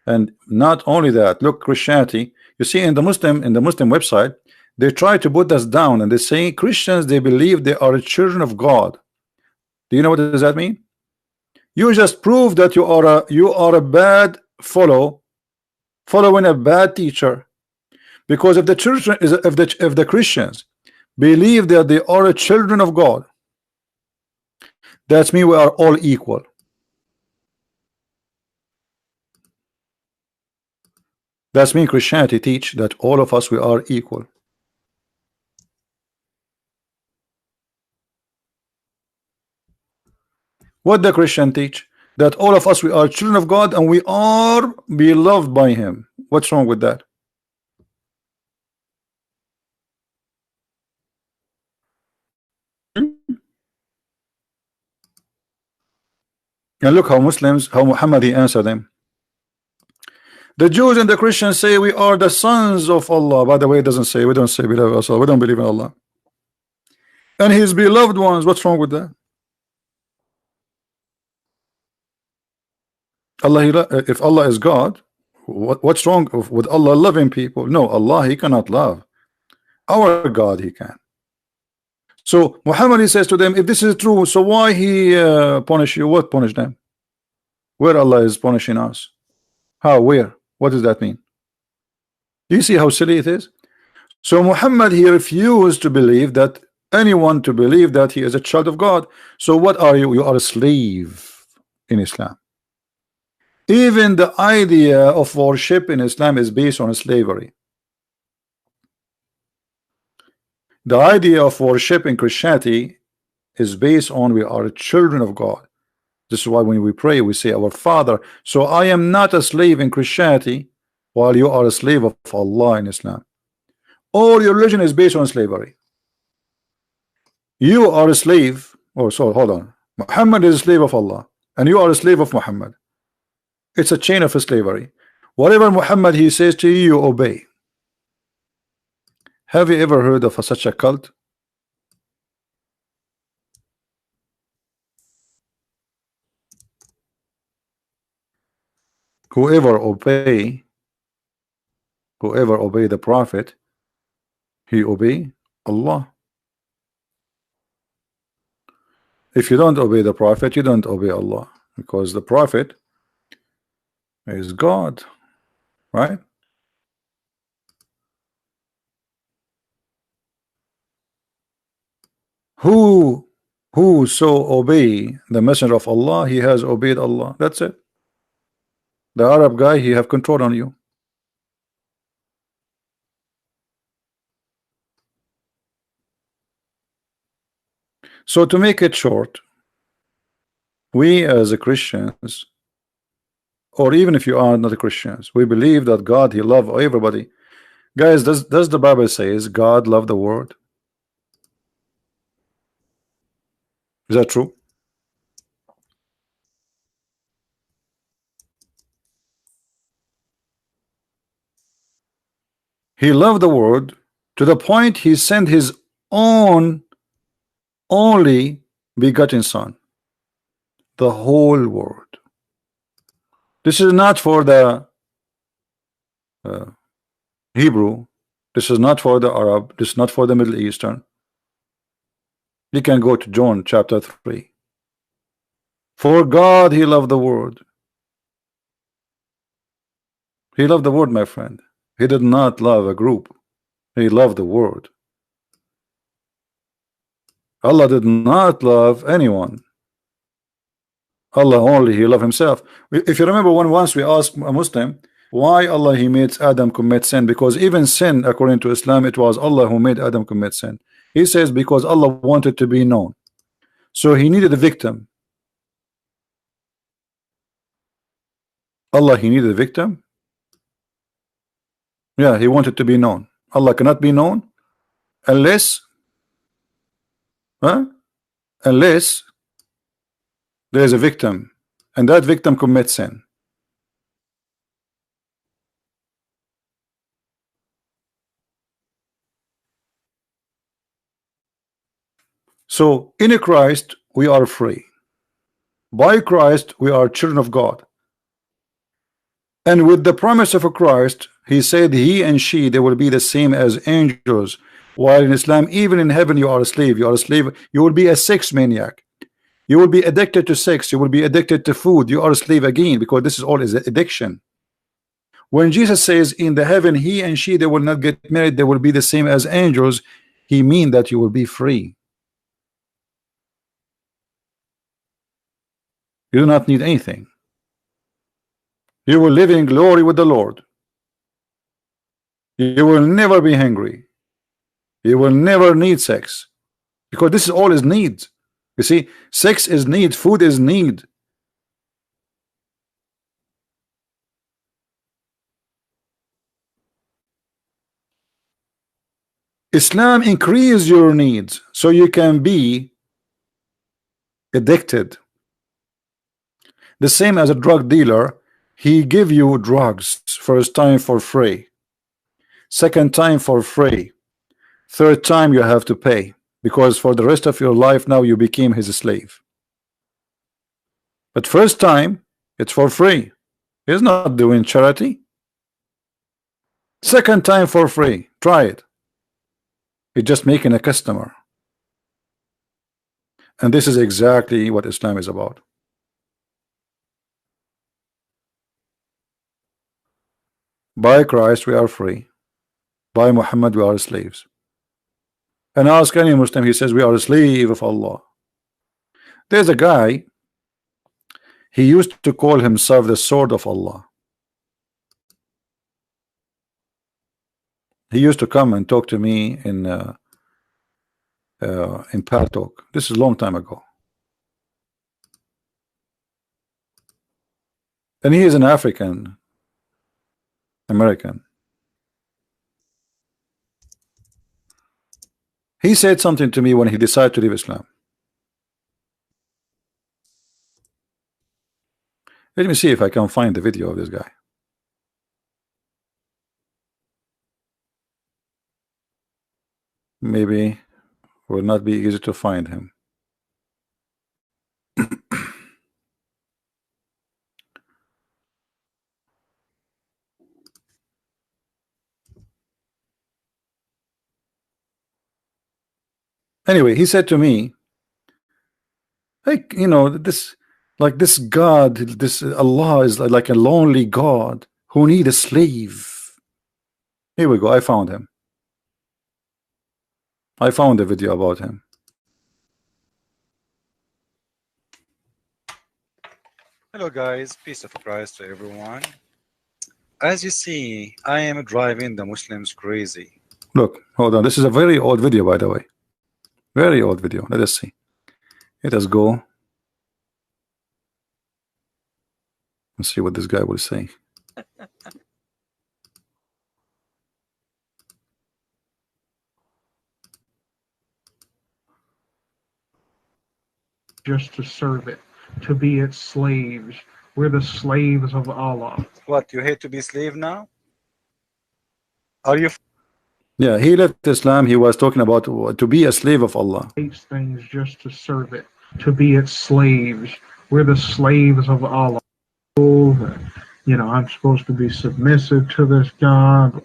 And not only that, look, Christianity, you see in the Muslim website, they try to put us down and they say Christians, they believe they are children of God. Do you know what does that mean? You just prove that you are a bad following a bad teacher. Because if the children is if the Christians believe that they are children of God, that's mean we are all equal. That's mean Christianity teach that all of us we are equal. What the Christian teach? That all of us we are children of God and we are beloved by Him. What's wrong with that? And look how Muhammad he answered them. The Jews and the Christians say we are the sons of Allah. By the way, it doesn't say, we don't say we love Allah. We don't believe in Allah. And His beloved ones. What's wrong with that? If Allah is God, what's wrong with Allah loving people? No, Allah He cannot love. Our God He can. So Muhammad he says to them, if this is true, so why He punish you? What punish them? Where Allah is punishing us? How? Where? What does that mean? Do you see how silly it is? So Muhammad he refused to believe that anyone to believe that he is a child of God. So what are you? You are a slave in Islam. Even the idea of worship in Islam is based on slavery. The idea of worship in Christianity is based on we are children of God. This is why when we pray we say our Father. So I am not a slave in Christianity while you are a slave of Allah in Islam. All your religion is based on slavery. You are a slave. Oh, so hold on. Muhammad is a slave of Allah and you are a slave of Muhammad. It's a chain of slavery. Whatever Muhammad he says to you, you obey. Have you ever heard of such a cult? Whoever obey the Prophet, he obey Allah. If you don't obey the Prophet, you don't obey Allah, because the Prophet is God, right? Who so obey the messenger of Allah, he has obeyed Allah. That's it. The Arab guy, he have control on you. So to make it short, we as a Christians, or even if you are not a Christians, we believe that God he love everybody. Guys, does the Bible says God love the world? Is that true? He loved the world to the point he sent his own only begotten son, the whole world. This is not for the Hebrew, this is not for the Arab, this is not for the Middle Eastern. You can go to John chapter 3. For God he loved the world. He loved the world, my friend. He did not love a group. He loved the world. Allah did not love anyone. Allah only he loved himself. If you remember, once we asked a Muslim, Why Allah He made Adam commit sin? Because even sin, according to Islam, it was Allah who made Adam commit sin. He says because Allah wanted to be known, so He needed a victim. Allah He needed a victim. Yeah, He wanted to be known. Allah cannot be known unless, huh? Unless there is a victim, and that victim commits sin. So in Christ we are free. By Christ we are children of God. And with the promise of a Christ, He said he and she, they will be the same as angels. While in Islam, even in heaven you are a slave. You are a slave. You will be a sex maniac. You will be addicted to sex. You will be addicted to food. You are a slave again, because this is all is addiction. When Jesus says in the heaven he and she, they will not get married, they will be the same as angels, He means that you will be free. You do not need anything. You will live in glory with the Lord. You will never be hungry. You will never need sex, because this is all is need. You see, sex is need, food is need. Islam increase your needs so you can be addicted. The same as a drug dealer, he give you drugs first time for free, second time for free, third time you have to pay, because for the rest of your life now you became his slave. But first time it's for free. He's not doing charity. Second time for free. Try it. You're just making a customer. And this is exactly what Islam is about. By Christ we are free. By Muhammad we are slaves. And ask any Muslim, he says we are a slave of Allah. There's a guy, he used to call himself the sword of Allah. He used to come and talk to me in Pal Talk. This is a long time ago. And he is an African American. He said something to me when he decided to leave Islam. Let me see if I can find the video of this guy. Maybe it will not be easy to find him. Anyway, he said to me, hey, you know, this, like this God, this Allah is like a lonely God who need a slave. Here we go. I found him. I found a video about him. Hello guys, peace of Christ to everyone. As you see, I am driving the Muslims crazy. Look, hold on. This is a very old video, by the way. Very old video. Let us see. Let us go and see what this guy will say. Just to serve it, to be its slaves. We're the slaves of Allah. What, you hate to be slave now? Are you? Yeah, he left Islam. He was talking about to be a slave of Allah. Hates things just to serve it, to be its slaves. We're the slaves of Allah. You know, I'm supposed to be submissive to this God.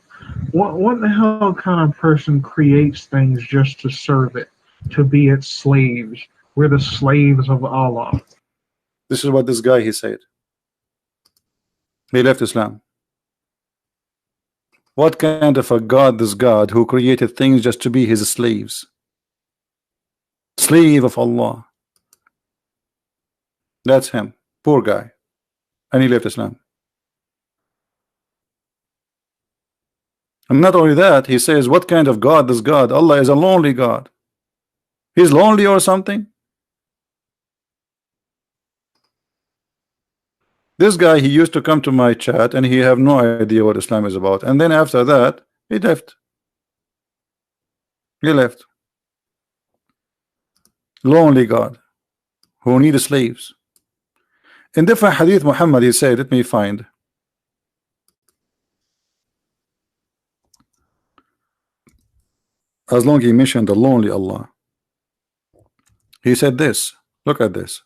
What the hell kind of person creates things just to serve it, to be its slaves? We're the slaves of Allah. This is what this guy he said. He left Islam. What kind of a God this God who created things just to be his slaves? Slave of Allah. That's him. Poor guy. And he left Islam. And not only that, he says, what kind of God is God? Allah is a lonely God. He's lonely or something? This guy, he used to come to my chat and he have no idea what Islam is about. And then after that, he left. He left. Lonely God who need slaves. In different hadith, Muhammad, he said, let me find. As long as he mentioned the lonely Allah, he said this. Look at this.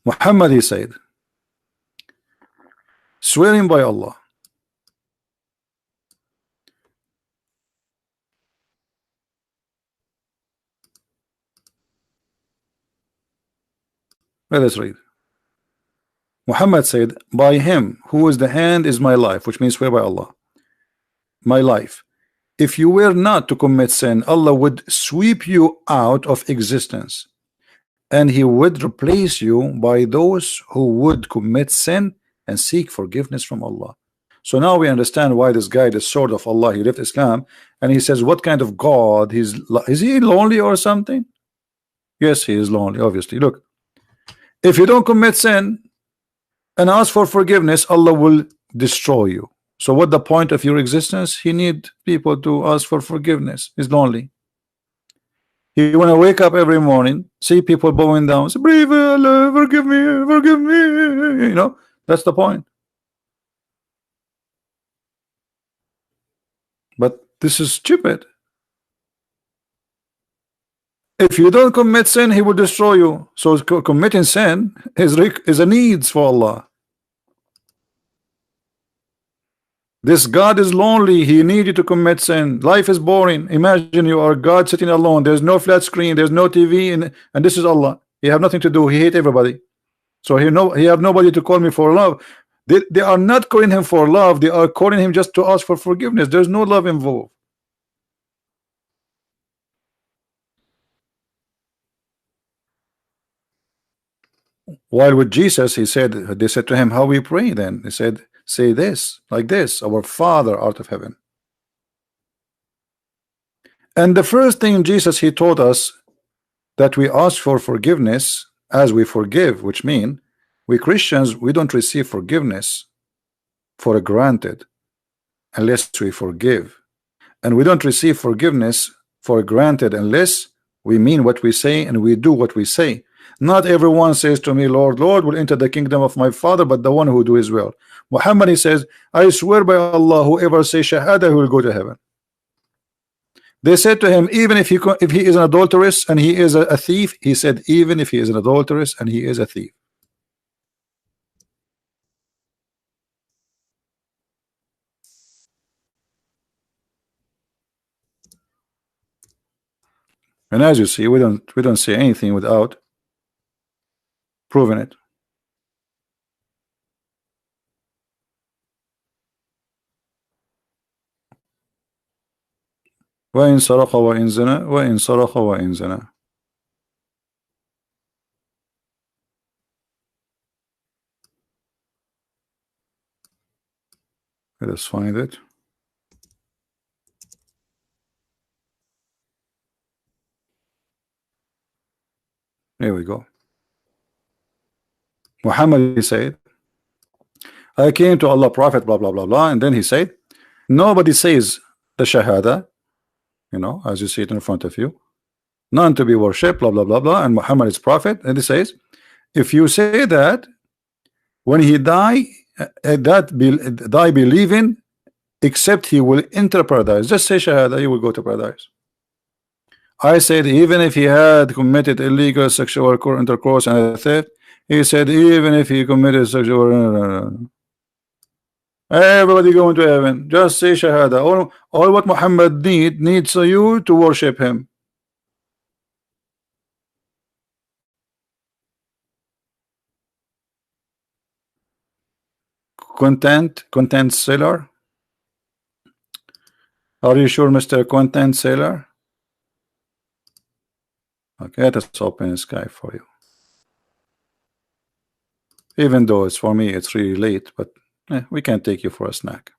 Muhammad, he said, swearing by Allah, let us read. Muhammad said, by him who is the hand is my life, which means swear by Allah, my life. If you were not to commit sin, Allah would sweep you out of existence, and he would replace you by those who would commit sin and seek forgiveness from Allah. So now we understand why this guy, the sword of Allah, he left Islam, and he says, what kind of God? Is he lonely or something? Yes, he is lonely, obviously. Look, if you don't commit sin and ask for forgiveness, Allah will destroy you. So what the point of your existence? He need people to ask for forgiveness. He's lonely. He want to wake up every morning, see people bowing down, say, "Brave Allah, forgive me, forgive me." You know, that's the point. But this is stupid. If you don't commit sin, he will destroy you. So committing sin is a needs for Allah. This God is lonely. He needs you to commit sin. Life is boring. Imagine you are God sitting alone. There's no flat screen. There's no TV, and this is Allah. He have nothing to do. He hate everybody. So he have nobody to call me for love. They are not calling him for love. They are calling him just to ask for forgiveness. There's no love involved. While with Jesus, they said to him, how we pray then? He said, say this, like this, our Father art of heaven. And the first thing Jesus, he taught us that we ask for forgiveness as we forgive, which mean we Christians, we don't receive forgiveness for granted unless we forgive, and we don't receive forgiveness for granted unless we mean what we say and we do what we say. Not everyone says to me, Lord, Lord, will enter the kingdom of my Father, but the one who do his will. Muhammad, he says, I swear by Allah, whoever says shahada, he will go to heaven. They said to him, even if he is an adulteress and he is a thief, he said, even if he is an adulteress and he is a thief. And as you see, we don't say anything without proving it. وإن سرق وإن زنى وإن سرق وإن زنى. Let us find it. Here we go. Muhammad, he said, I came to Allah Prophet blah blah blah blah, and then he said, nobody says the shahada, you know, as you see it in front of you, none to be worshipped, blah blah blah blah, and Muhammad is prophet. And he says, if you say that, when he die believing, except he will enter paradise. Just say shahada, he will go to paradise. I said, even if he had committed illegal sexual intercourse and a theft, he said, even if he committed sexual, everybody going to heaven. Just say shahada. All what Muhammad needs you to worship him. Content seller. Are you sure, Mr. Content seller? Okay, let us open Skype for you. Even though it's for me, it's really late, but We can take you for a snack.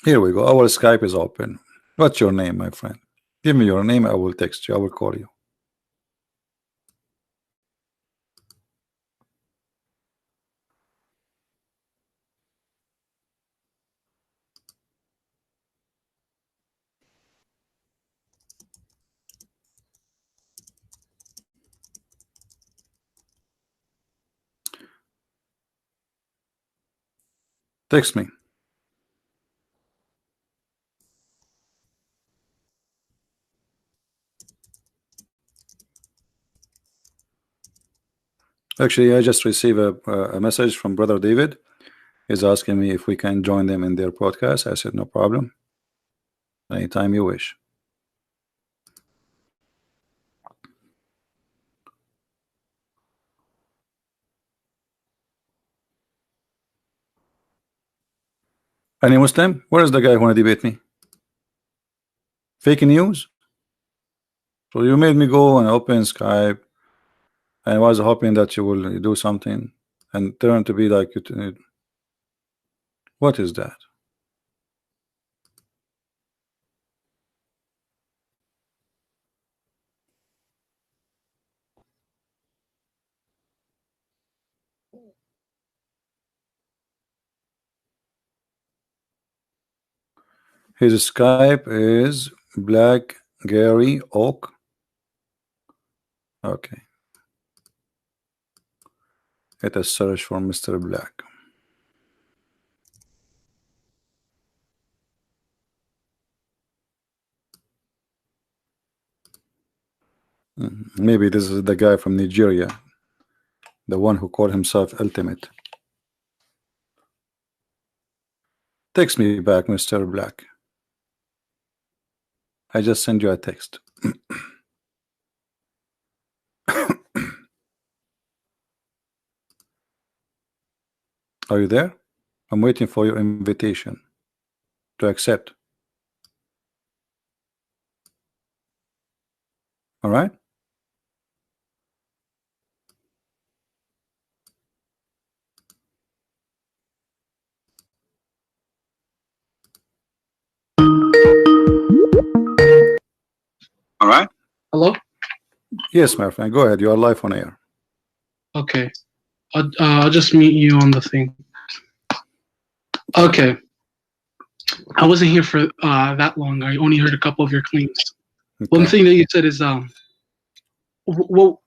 Here we go. Our Skype is open. What's your name, my friend? Give me your name. I will text you. I will call you. Text me. Actually, I just received a message from Brother David. He's asking me if we can join them in their podcast. I said, no problem. Anytime you wish. Any Muslim? Where is the guy who want to debate me? Fake news? So you made me go and open Skype, and I was hoping that you will do something and turn to be like you. What is that? His Skype is Black Gary Oak. Okay. Let us search for Mr. Black. Maybe this is the guy from Nigeria, the one who called himself Ultimate. Text me back, Mr. Black. I just send you a text. Are you there? I'm waiting for your invitation to accept. All right? All right. Hello? Yes, my friend. Go ahead. You are live on air. Okay. I'll just meet you on the thing. Okay. I wasn't here for that long. I only heard a couple of your claims. Okay. One thing that you said is, well,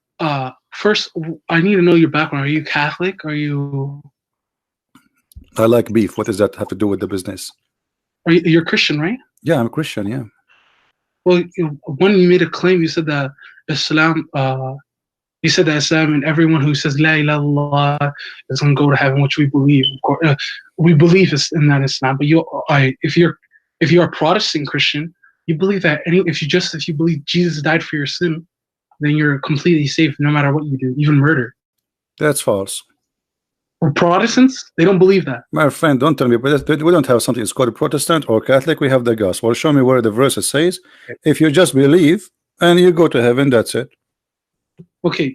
first, I need to know your background. Are you Catholic? Are you... I like beef. What does that have to do with the business? You're Christian, right? Yeah, I'm a Christian, yeah. Well, when you made a claim, you said that Islam, Islam and everyone who says La ilaha illallah is going to go to heaven, which we believe. We believe in that Islam. But if you're a Protestant Christian, you believe that if you believe Jesus died for your sin, then you're completely safe no matter what you do, even murder. That's false. For Protestants, they don't believe that. My friend, don't tell me, but we don't have something. It's called Protestant or Catholic. We have the gospel. Show me where the verse says, if you just believe and you go to heaven, that's it. Okay,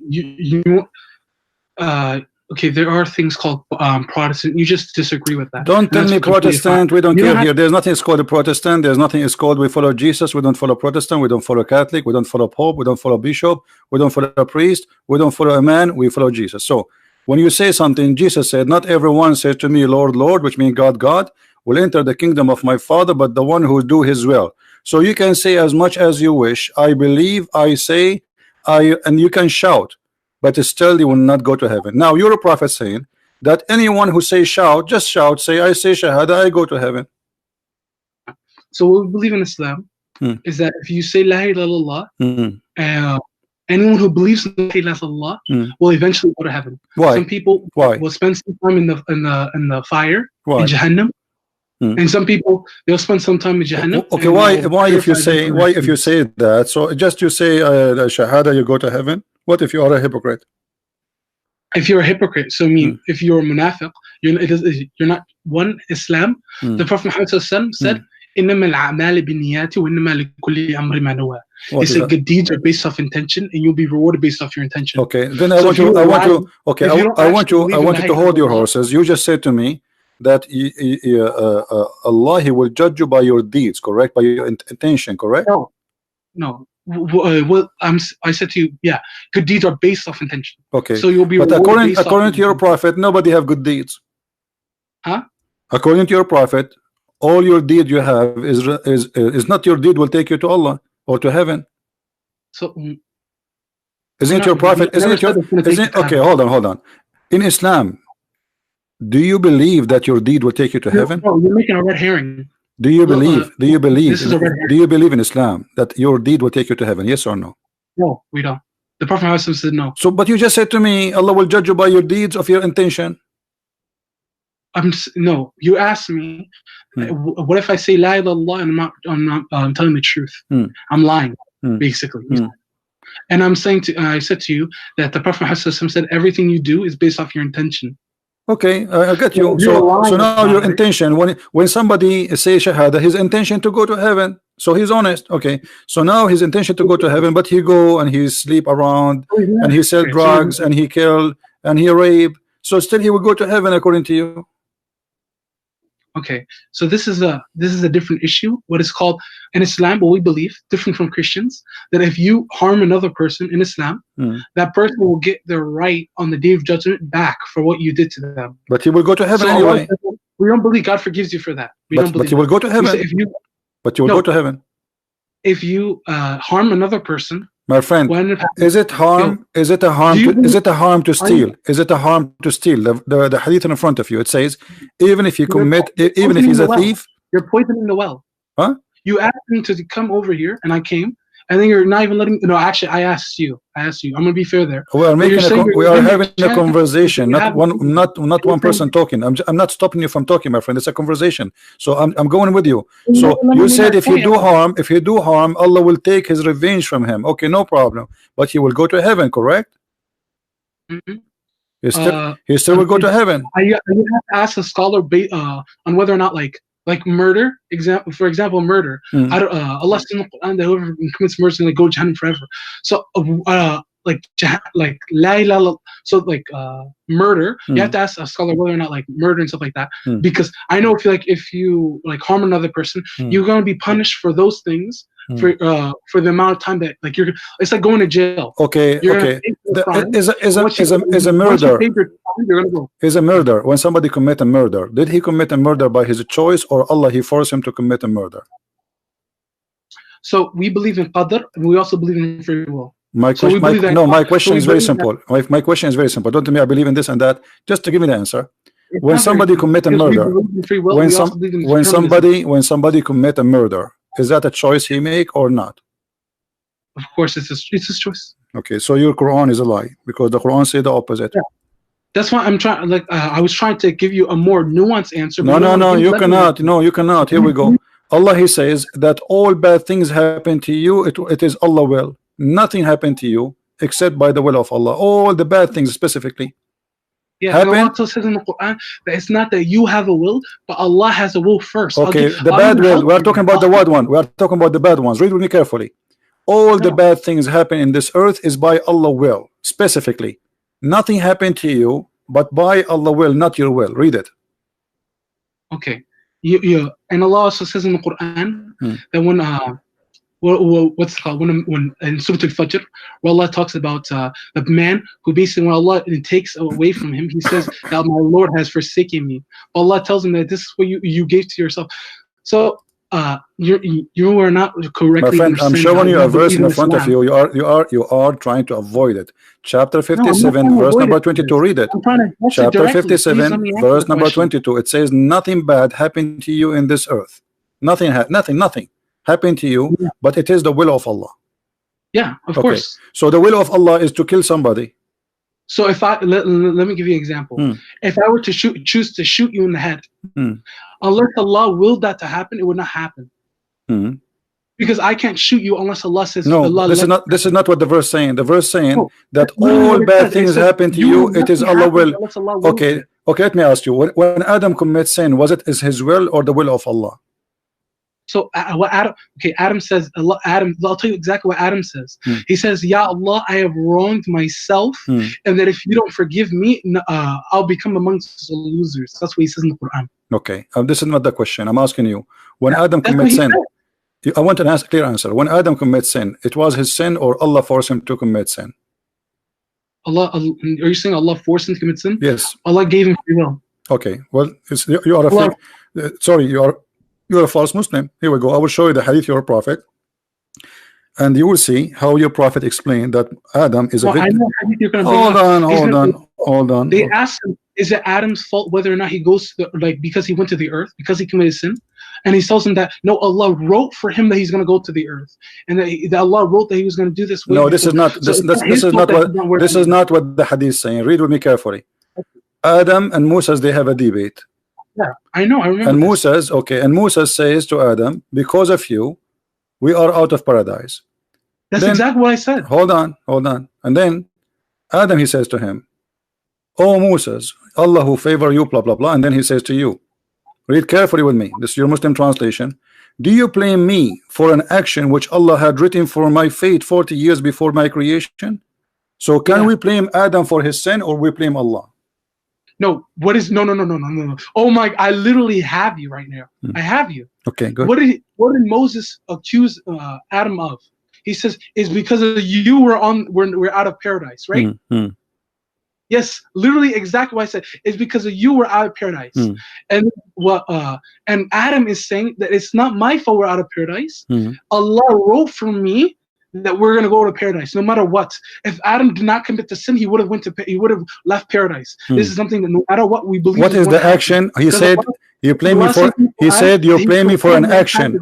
okay, there are things called Protestant. You just disagree with that. Don't tell me Protestant. We don't care here. There's nothing is called a Protestant. There's nothing is called we follow Jesus. We don't follow Protestant. We don't follow Catholic. We don't follow Pope. We don't follow Bishop. We don't follow a priest. We don't follow a man. We follow Jesus. So when you say something, Jesus said, not everyone says to me, Lord, Lord, which means God, God, will enter the kingdom of my Father, but the one who do his will. So you can say as much as you wish. I believe, I say, and you can shout, but still you will not go to heaven. Now you're a prophet saying that anyone who say shout, just shout, say I say shahada, I go to heaven. So what we believe in Islam is that if you say La ilaha illallah, anyone who believes in La ilaha illallah will eventually go to heaven. Why? Some people will spend some time in the fire in Jahannam. And some people they'll spend some time in Jahannam. Okay, why if you say that? So just you say shahada, you go to heaven. What if you are a hypocrite? If you're a hypocrite, so I mean, if you're a munafiq, you're not one Islam. The Prophet Muhammad said, إنما الأعمال بالنيات وإنما لكل أمر ما نوى. What He is said that? good deeds are based off intention, and you'll be rewarded based off your intention. Okay, then I So want if you. you're I want lying, you. Okay, if you don't I want actually you. I believe in want la you to ilaha hold your illallah, horses. You just said to me that Allah, He will judge you by your deeds, correct? By your intention, correct? no, no. Well, I said to you, yeah, good deeds are based off intention. Okay, So you'll be but rewarded based according off to your intention. prophet, nobody have good deeds. Huh? According to your prophet, all your deed you have is not your deed will take you to Allah or to heaven. So Isn't it your prophet? Isn't it your? Isn't it, okay? Hold on. In Islam, do you believe that your deed will take you to heaven? No, you're making a red herring. Do you believe? Do you believe? This is a red herring. Do you believe in Islam that your deed will take you to heaven? Yes or no? No, we don't. The Prophet Muhammad said no. So, but you just said to me, Allah will judge you by your deeds of your intention. No. You asked me, what if I say la ilaha illallah and I'm telling the truth? I'm lying, basically. And I'm saying I said to you that the Prophet Muhammad said everything you do is based off your intention. Okay, I got you. So now your intention, when somebody say shahada, his intention to go to heaven, so he's honest. Okay, so now his intention to go to heaven, but he go and he sleep around and he sell drugs and he kill and he rape, so still he will go to heaven according to you. Okay, so this is a different issue. What is called in Islam, what we believe, different from Christians, that if you harm another person in Islam, that person will get their right on the Day of Judgment back for what you did to them. But he will go to heaven anyway. We don't believe God forgives you for that. But you will go to heaven. But you will go to heaven. If you harm another person, my friend, is it harm? Is it a harm? Is it a harm to steal? Is it a harm to steal? The hadith in front of you, it says, even if you commit, even if he's a thief, you're poisoning the well. Huh? You asked me to come over here, and I came, and then you're not even letting. No, actually, I asked you. I'm gonna be fair there. We are making we are having a conversation, not one person talking. I'm not stopping you from talking, my friend. It's a conversation. So I'm going with you. So you said if you do harm, Allah will take His revenge from him. Okay, no problem. But he will go to heaven, correct? He still will go to heaven. You have to ask a scholar on whether or not like murder, for example, murder. Allah says in the Quran that whoever commits murder is going to go to Jahannam forever. So, like la ilaha, so like murder, you have to ask a scholar whether or not like murder and stuff like that, because I know if you like harm another person, you're going to be punished for those things for the amount of time that like it's like going to jail. Okay, is a murder. Is a murder. When somebody commit a murder, did he commit a murder by his choice, or Allah he forced him to commit a murder? So we believe in qadr, and we also believe in free will. My question is very simple. My question is very simple. Don't tell me I believe in this and that. Just to give me the answer. When somebody commit a murder, when somebody commit a murder, is that a choice he make or not? Of course, it's his choice. Okay, so your Quran is a lie because the Quran say the opposite. Yeah. That's why I'm trying. Like I was trying to give you a more nuanced answer. No, you cannot. No, you cannot. Here we go. Allah he says that all bad things happen to you. It is Allah will. Nothing happened to you except by the will of Allah. All the bad things specifically. Yeah, and Allah also says in the Quran that it's not that you have a will, but Allah has a will first. Okay, the bad will. We are talking about the bad one. We are talking about the bad ones. Read with me carefully. All the bad things happen in this earth is by Allah will, specifically. Nothing happened to you, but by Allah will, not your will. Read it. Okay. And Allah also says in the Quran that when what's it called, when in Surah Al-Fajr, where Allah talks about the man who basically when Allah takes away from him, he says that my Lord has forsaken me. Allah tells him that this is what you gave to yourself. So you are not correctly. My friend, I'm showing you a verse in front of you. You are trying to avoid it. Chapter 57, verse number 22. Read it. Chapter 57, verse number 22. It says, "Nothing bad happened to you in this earth. Nothing happened to you, but it is the will of Allah." Yeah, of course. So the will of Allah is to kill somebody. So if I let me give you an example. If I were to choose to shoot you in the head, unless Allah willed that to happen, it would not happen. Because I can't shoot you unless Allah says. No, Allah this is not what the verse saying. The verse saying that all bad things happen to you. It is Allah will. Okay. Let me ask you. When Adam commits sin, was it his will or the will of Allah? So what Adam? Okay, Adam says. Adam. I'll tell you exactly what Adam says. He says, "Ya Allah, I have wronged myself, and that if you don't forgive me, I'll become amongst the losers." That's what he says in the Quran. Okay, this is not the question. I'm asking you. When Adam commits sin, I want an clear answer. When Adam commits sin, it was his sin, or Allah forced him to commit sin? Allah, are you saying Allah forced him to commit sin? Yes. Allah gave him free will. Okay. Well, you are a fake. Sorry, you're a false Muslim. Here we go. I will show you the hadith of your prophet, and you will see how your prophet explained that Adam is a victim. Hold on. They asked him, is it Adam's fault whether or not he goes to because he went to the earth, because he committed sin? And he tells him that no, Allah wrote for him that he's going to go to the earth, and that Allah wrote that he was going to do this. No, this is not. This is not what the hadith is saying. Read with me carefully. Adam and Moses, they have a debate. Yeah, I know. I remember. And Moses, okay, and Moses says to Adam, because of you, we are out of paradise. That's exactly what I said. Hold on. And then Adam, he says to him, "Oh Moses, Allah who favor you, blah blah blah." And then he says to you, read carefully with me. This is your Muslim translation. Do you blame me for an action which Allah had written for my fate 40 years before my creation? So can we blame Adam for his sin, or we blame Allah? No, what is no. Oh my, I literally have you right now. I have you. Okay, good. What did Moses accuse Adam of? He says, it's because of you we're out of paradise, right? Yes, literally exactly what I said. It's because of you we're out of paradise. And and Adam is saying that it's not my fault we're out of paradise. Allah wrote for me that we're gonna go to paradise no matter what. If Adam did not commit the sin, he would have left paradise. This is something that no matter what we believe. What is the action? He said you blame me for. He said you blame me for an action.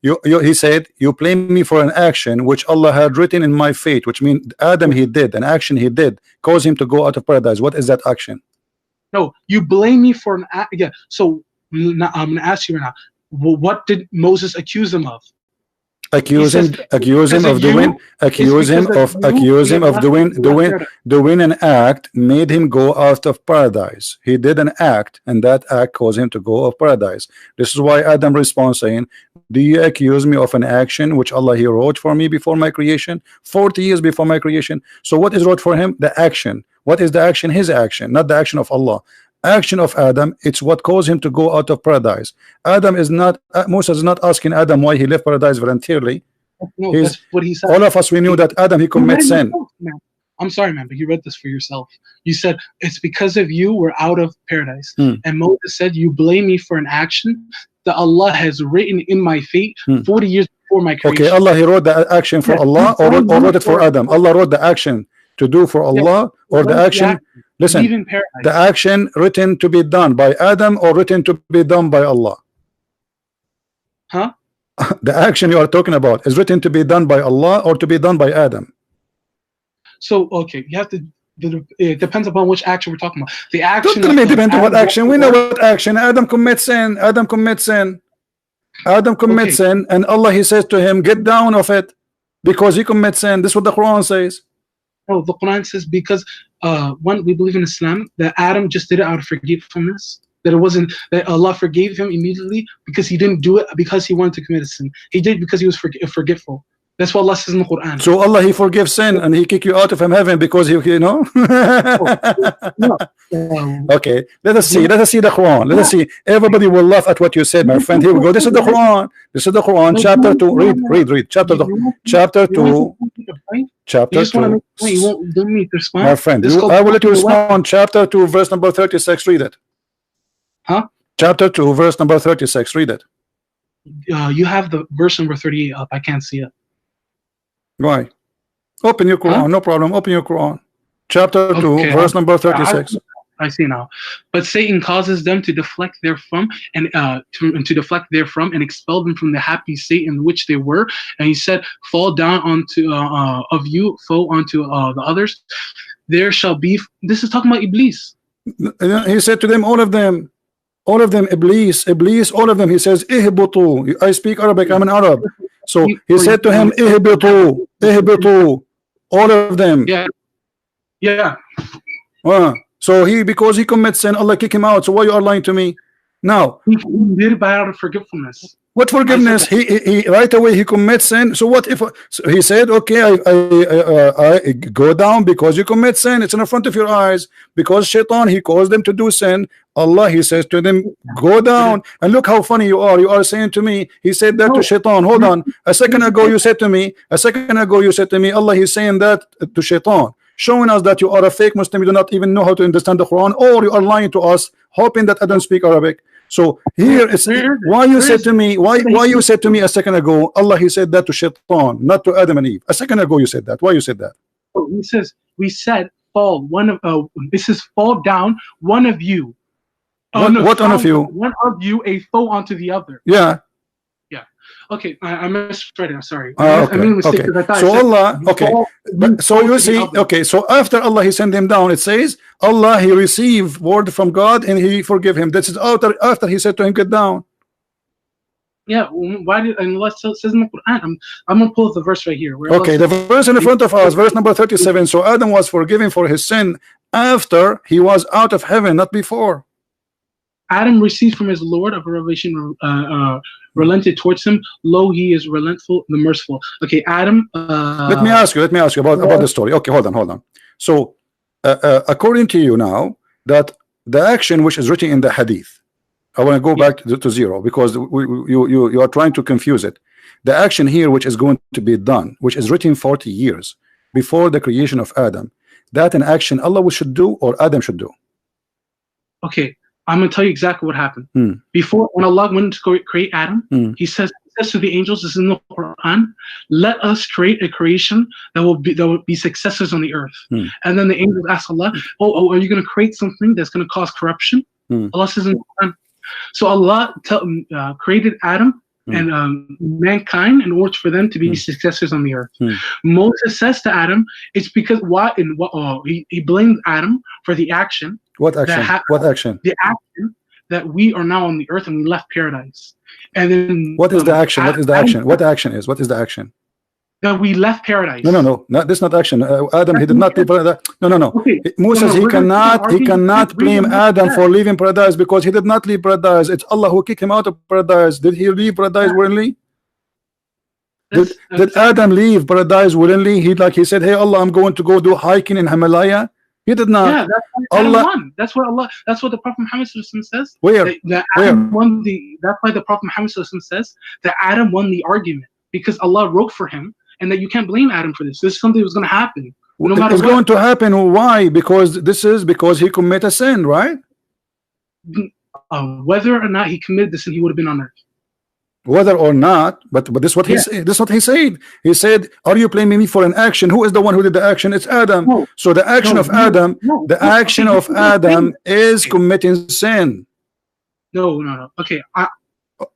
He said you blame me for an action which Allah had written in my fate, which means Adam he did an action he did caused him to go out of paradise. What is that action? No, you blame me for an act. Yeah. So I'm gonna ask you right now. What did Moses accuse him of? Accuse him of doing an act made him go out of paradise. He did an act, and that act caused him to go out of paradise. This is why Adam responds saying, do you accuse me of an action which Allah he wrote for me before my creation, 40 years before my creation? So what is wrote for him? The action. What is the action? His action, not the action of Allah. Action of Adam, it's what caused him to go out of paradise. Adam is not, Moses is not asking Adam why he left paradise voluntarily. No, that's what he said. All of us, we knew that Adam, he commits sin. I'm sorry, man, but you read this for yourself. You said, it's because of you we're out of paradise. And Moses said, you blame me for an action that Allah has written in my fate 40 years before my creation. Okay, Allah, he wrote the action for Allah, or wrote it for Adam? Allah wrote the action to do for Allah, or the action, listen, the action written to be done by Adam or written to be done by Allah? Huh? The action you are talking about is written to be done by Allah or to be done by Adam? So, okay, you have to, it depends upon which action we're talking about. The action. Don't depend on what action. We know what action. Adam commits sin. Adam commits sin. Adam commits sin, and Allah, he says to him, get down of it because he commits sin. This is what the Quran says. No, the Quran says because one, we believe in Islam that Adam just did it out of forgetfulness. That it wasn't that Allah forgave him immediately because he didn't do it because he wanted to commit a sin. He did because he was forgetful. That's what Allah says in the Quran. So Allah, he forgives sin and he kick you out of heaven because you know. Okay, let us see the Quran. Let us see. Everybody will laugh at what you said, my friend. Here we go. This is the Quran. This is the Quran, chapter 2. Read. Chapter 2. Chapter 2. You won't let me respond. My friend, I will let you respond. Chapter 2, verse number 36. Read it. Huh? Chapter 2, verse number 36. Read it. You have the verse number 38 up. I can't see it. Why? Open your Quran, no problem. Open your Quran. Chapter 2, verse number 36. I see now. But Satan causes them to deflect therefrom and to deflect therefrom and expel them from the happy state in which they were. And he said, fall down onto of you, fall onto the others. There shall be. This is talking about Iblis. He said to them, all of them, Iblis, all of them. He says, ihbutu. I speak Arabic. I'm an Arab. So he said to him, ihbitu, all of them. Yeah. So because he commits sin, Allah kick him out. So why you are lying to me? Now he did it by out of forgetfulness. What forgiveness? He right away he commits sin. So what if so he said, okay, I go down because you commit sin. It's in front of your eyes. Because Shaitan, he caused them to do sin. Allah, he says to them, go down. And look how funny you are. You are saying to me, he said that to Shaitan. Hold on. A second ago you said to me, Allah, he's saying that to Shaitan, showing us that you are a fake Muslim. You do not even know how to understand the Quran, or you are lying to us, hoping that I don't speak Arabic. So here it's why you said to me, why you said to me a second ago, Allah, he said that to Shaitan, not to Adam and Eve. A second ago you said that. Why you said that? He says, we said fall. This is fall down. One of you. What one of you? One of you a foe onto the other. Yeah. Okay, I misread it. I'm sorry. Okay. I made a mistake because I thought So it said, Allah, okay. So you see, okay. So after Allah, he sent him down. It says Allah, he received word from God and he forgive him. This is after he said to him, get down. Yeah. Why did and Allah says in the Quran? I'm gonna pull the verse right here. Where Okay, the verse in front of us, verse number 37. So Adam was forgiven for his sin after he was out of heaven, not before. Adam received from his Lord of revelation, relented towards him. Lo, he is relentful, the merciful. Okay, Adam. Let me ask you about the story. Okay, hold on. So, according to you now, that the action which is written in the hadith, I want to go back to zero because you are trying to confuse it. The action here which is going to be done, which is written 40 years before the creation of Adam, that an action Allah should do or Adam should do? Okay. I'm going to tell you exactly what happened. Before, when Allah went to create Adam, he says to the angels, this is in the Quran, let us create a creation that will be successors on the earth. And then the angels ask Allah, oh, are you going to create something that's going to cause corruption? Allah says in the Quran. So Allah created Adam and mankind in order for them to be successors on the earth. Moses says to Adam, it's because he blamed Adam for the action. What action? What action? The action that we are now on the earth and we left paradise. And then what is the action? What is the action? What action is? What is the action? That we left paradise. No. This is not action. Adam, he did not leave paradise. No. Okay. Moses, he cannot blame Adam for leaving paradise because he did not leave paradise. It's Allah who kicked him out of paradise. Did he leave paradise willingly? Did Adam leave paradise willingly? He said, hey Allah, I'm going to go do hiking in Himalaya. He did not. Yeah, Allah won. That's what the Prophet Muhammad says. Where? That Adam won that's why the Prophet Muhammad says that Adam won the argument because Allah wrote for him and that you can't blame Adam for this. This is something that was going to happen. No matter it's going to happen. Why? Because he committed a sin, right? Whether or not he committed the sin, he would have been on earth. Whether or not, but this is what he said. This is what he said. He said, "Are you blaming me for an action? Who is the one who did the action? It's Adam. No, so the action of Adam, Adam is committing sin." No. Okay.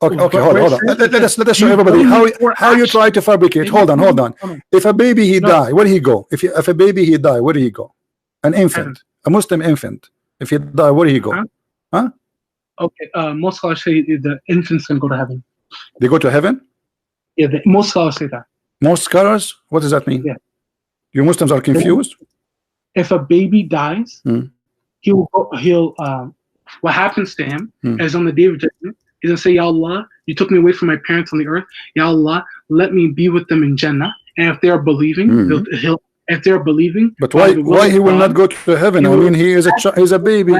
Okay, hold on. Let us show everybody how you try to fabricate. Hold on. If a baby he die, where did he go? If a baby he die, where did he go? An infant, a Muslim infant. If he die, where did he go? Huh? Okay. Most scholars say the infant's gonna go to heaven. They go to heaven? Yeah, most scholars say that. Most scholars? What does that mean? Yeah. You Muslims are confused? If a baby dies, he'll what happens to him is on the day of judgment, he's gonna say, Ya Allah, you took me away from my parents on the earth. Ya Allah, let me be with them in Jannah. And if they're believing, if they're believing. But why he will not go to heaven? I mean, he's a baby.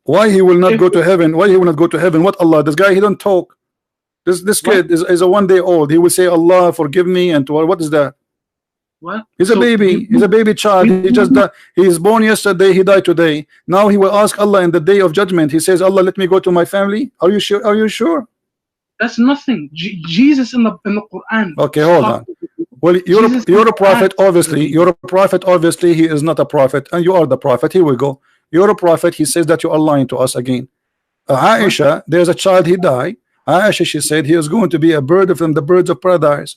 Why he will not go to heaven? Why he will not go to heaven? What Allah? This guy, he don't talk. This kid is a 1 day old. He will say, Allah, forgive me. And what is that? What? He's a baby. He's a baby child. He just died. He is born yesterday. He died today. Now he will ask Allah in the day of judgment. He says, Allah, let me go to my family. Are you sure? Are you sure? That's nothing. Jesus in the Quran. Okay, hold on. Well, you're a prophet, obviously. You're a prophet, obviously. He is not a prophet, and you are the prophet. Here we go. You're a prophet. He says that you are lying to us again. Aisha, there's a child. He died. Aisha, she said he is going to be a bird from the birds of paradise.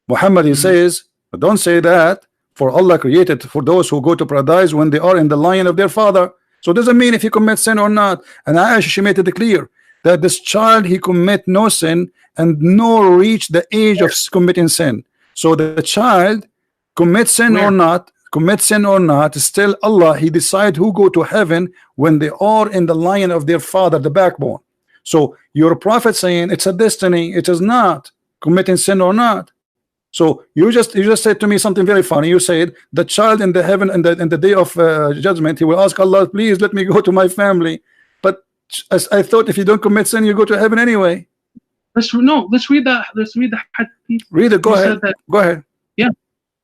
Muhammad, he says, don't say that, for Allah created for those who go to paradise when they are in the line of their father. So it doesn't mean if he commits sin or not. And Aisha, she made it clear that this child, he commit no sin and nor reach the age of committing sin. So the child commits sin or not, still Allah, he decide who go to heaven when they are in the line of their father, the backbone. So your prophet saying it's a destiny, it is not committing sin or not. So you just said to me something very funny. You said the child in the heaven and in the day of judgment, he will ask Allah, please let me go to my family. But as I thought, if you don't commit sin, you go to heaven anyway. Let's read that. Let's read the hadith. Read it. Go ahead. Go ahead. Yeah.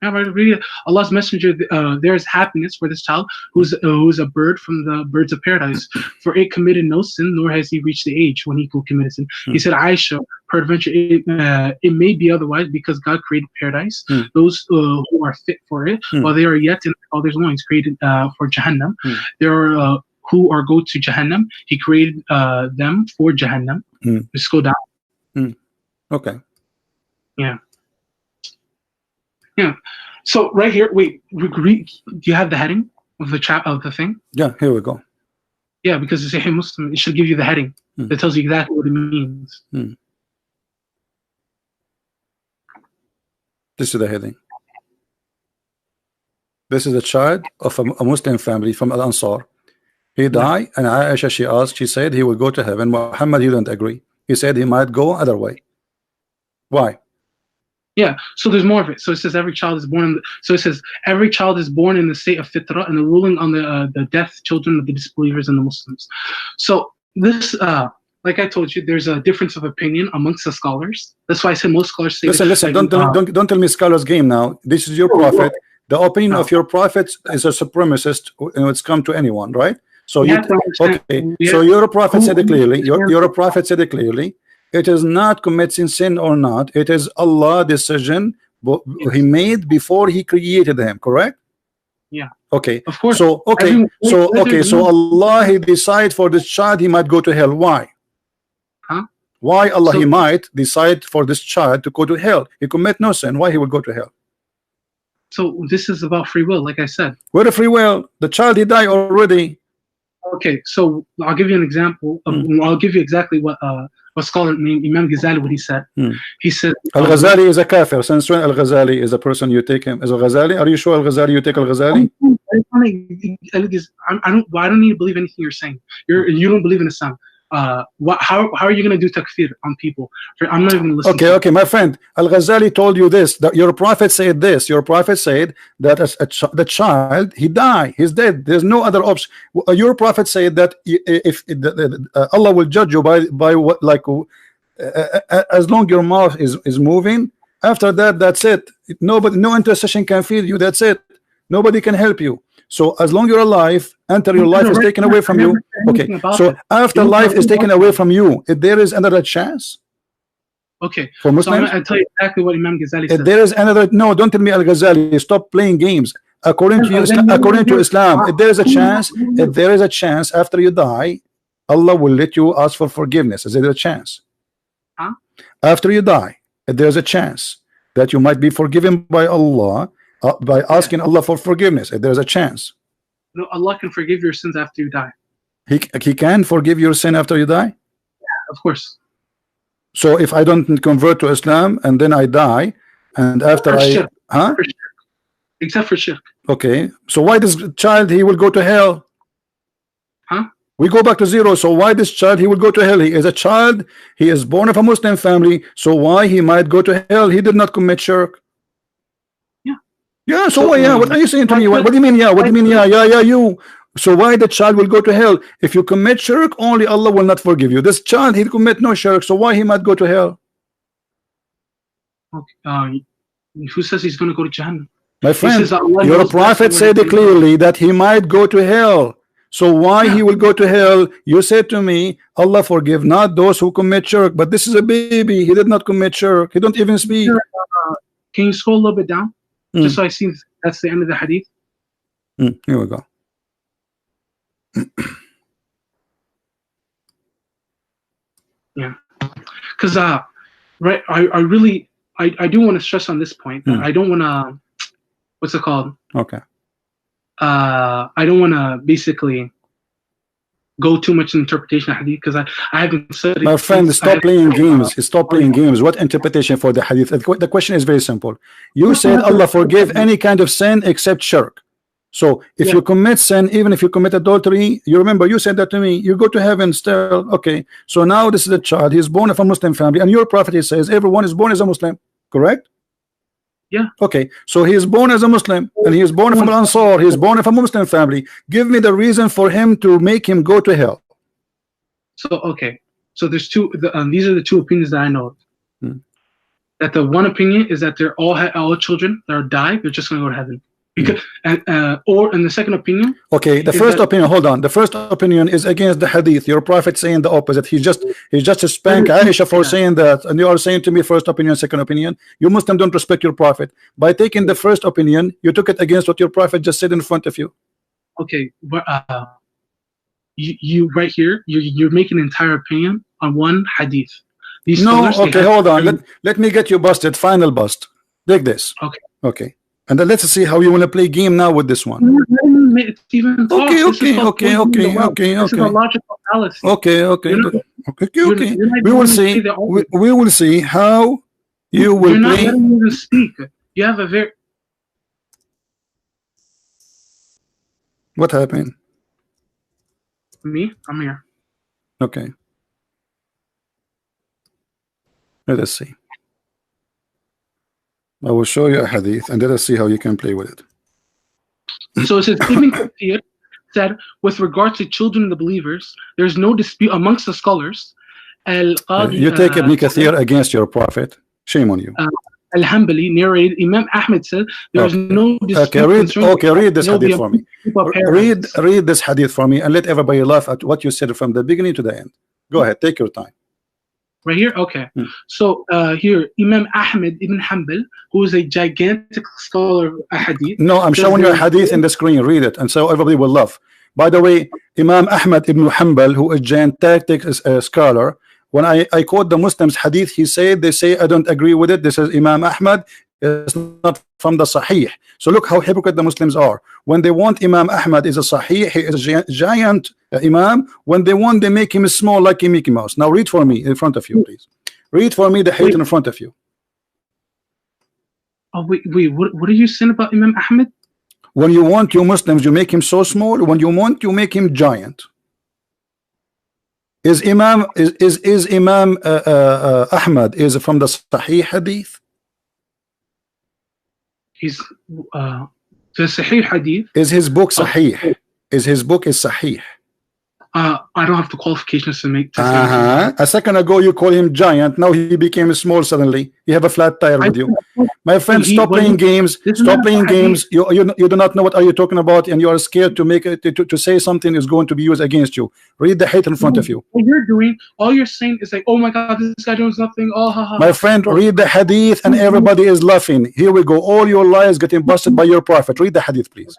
Read it. Allah's messenger, there is happiness for this child who's a bird from the birds of paradise, for it committed no sin, nor has he reached the age when he could commit a sin. He said, Aisha, peradventure it may be otherwise, because God created paradise, those who are fit for it, while they are yet in others' loins, created for Jahannam. There are who are go to Jahannam. He created them for Jahannam. Let's go down. Okay. Yeah. Yeah. So right here, wait. Do you have the heading of the chat of the thing? Yeah. Here we go. Yeah, because it's a Muslim. It should give you the heading that tells you exactly what it means. This is the heading. This is a child of a Muslim family from Al Ansar. He died, and Aisha, she said he will go to heaven. Muhammad, he didn't agree. He said he might go other way. Why? Yeah, so there's more of it. So it says every child is born in the state of fitra, and the ruling on the deaf children of the disbelievers and the Muslims. So this, like I told you, there's a difference of opinion amongst the scholars. That's why I said most scholars say. Listen, don't tell me scholars game now. This is your prophet. The opinion of your prophet is a supremacist when it's come to anyone, right? So so your prophet said it clearly. Your prophet said it clearly. It is not committing sin or not. It is Allah's decision he made before he created him, correct? Yeah. Okay. Of course. So so Allah, he decide for this child he might go to hell. Why? Huh? Why Allah he might decide for this child to go to hell? He commit no sin. Why he will go to hell? So this is about free will, like I said. Where the free will? The child he died already. Okay, so I'll give you an example. I'll give you exactly what scholar named Imam Ghazali, what he said. He said Al-Ghazali is a kafir. Since when Al-Ghazali is a person you take him as Al-Ghazali? Are you sure Al-Ghazali you take Al-Ghazali? I don't need to believe anything you're saying. You don't believe in Islam. How are you going to do takfir on people? I'm not even listening. Okay, my friend. Al-Ghazali told you this. That your prophet said this. Your prophet said that the child he died. He's dead. There's no other option. Your prophet said that if Allah will judge you by what, like as long your mouth is moving. After that, that's it. No intercession can feed you. That's it. Nobody can help you. So as long you're alive, until your life is taken away from you. Okay. So after life is taken away from you, if there is another chance. Okay. For Muslims, so I'll tell you exactly what Imam Ghazali said. If there is another, no, don't tell me Al-Ghazali. Stop playing games. According to Islam, if there is a chance after you die, Allah will let you ask for forgiveness. Is there a chance? Huh? After you die, if there's a chance that you might be forgiven by Allah. By asking Allah for forgiveness, if there's a chance. No, Allah can forgive your sins after you die. He can forgive your sin after you die? Yeah, of course. So if I don't convert to Islam and then I die, and after Except for shirk. Okay, so why this child he will go to hell? Huh? We go back to zero. So why this child he will go to hell? He is a child, he is born of a Muslim family, so why he might go to hell? He did not commit shirk. Yeah, so what are you saying to me? What do you mean? Yeah, what do you mean? Yeah, you. So why the child will go to hell? If you commit shirk, only Allah will not forgive you. This child, he commit no shirk, so why he might go to hell? Okay. Who says he's going to go to Jahannam? My friend, your prophet said clearly that he might go to hell. So why he will go to hell? You said to me, Allah forgive not those who commit shirk, but this is a baby. He did not commit shirk. He don't even speak. Can you scroll a little bit down? Just so I see that's the end of the hadith. Here we go. Yeah, because right, I do want to stress on this point that I don't want to, what's it called? Okay. I don't want to basically go too much in interpretation of hadith because I haven't studied. My friend, stop playing games. Stop playing games. What interpretation for the hadith? The question is very simple. You said Allah forgive any kind of sin except shirk. So if Yeah. you commit sin, even if you commit adultery, you remember you said that to me, you go to heaven still. Okay, so now this is a child, he's born of a Muslim family, and your prophet, he says everyone is born as a Muslim, correct? Yeah. Okay, so he is born as a Muslim, and he is born from an Ansar, he is born of a Muslim family. Give me the reason for him to make him go to hell. So okay, so there's two. These are the two opinions that I know of. That the one opinion is that they're all children that are die, they're just gonna go to heaven. Because and the second opinion. Okay, the first opinion, hold on. The first opinion is against the hadith. Your prophet saying the opposite. He just spanked Aisha for saying that, and you are saying to me first opinion, second opinion. You Muslim don't respect your prophet. By taking the first opinion, you took it against what your prophet just said in front of you. Okay, but you right here, you're making an entire opinion on one hadith. These No, scholars, okay, hold on. Let me get you busted. Final bust. Take this. Okay. Okay. And then let's see how you want to play game now with this one. It's even talk. Okay, This is okay, called okay, poisoning the well. okay, This is okay. a logical fallacy. Okay, okay, You're not- okay, okay. you're not We will even see. say that We will see how you will You're not play. letting me even speak. You have a very What happened? me. I'm here. Okay. Let us see. I will show you a hadith and let us see how you can play with it. So it says Ibn Kathir said, with regard to children of the believers, there's no dispute amongst the scholars. You take Ibn Kathir against your prophet. Shame on you. Al-Hanbali narrated, Imam Ahmed said, there's no dispute. Read this hadith for me. Read this hadith for me and let everybody laugh at what you said from the beginning to the end. Go ahead, take your time. Right here? Okay. So here, Imam Ahmed ibn Hanbal, who is a gigantic scholar of hadith. No, I'm showing you a hadith in the screen. Read it, and so everybody will laugh. By the way, Imam Ahmed ibn Hanbal, who is gigantic scholar, when I quote the Muslims hadith, they say I don't agree with it. This is Imam Ahmad. It's not from the Sahih. So look how hypocrite the Muslims are. When they want Imam Ahmad is a Sahih, he is a giant Imam. When they want, they make him small like a Mickey Mouse. Now read for me in front of you, please. Read for me the hadith in front of you. Oh wait, what are you saying about Imam Ahmed? When you want you Muslims, you make him so small. When you want, you make him giant. Is Imam Ahmad is from the Sahih hadith? He's the Sahih hadith. Is his book Sahih? Is his book Sahih? I don't have the qualifications to make. A second ago you call him giant. Now he became small suddenly. You have a flat tire with you. My friend, stop playing games. Stop playing games. You do not know what are you talking about, and you are scared to make it to say something is going to be used against you. Read the hate in front of you. What you're doing, all you're saying is like, oh my God, this guy knows nothing. Oh, ha, ha. My friend, read the hadith, and everybody is laughing. Here we go. All your lies getting busted by your prophet. Read the hadith, please.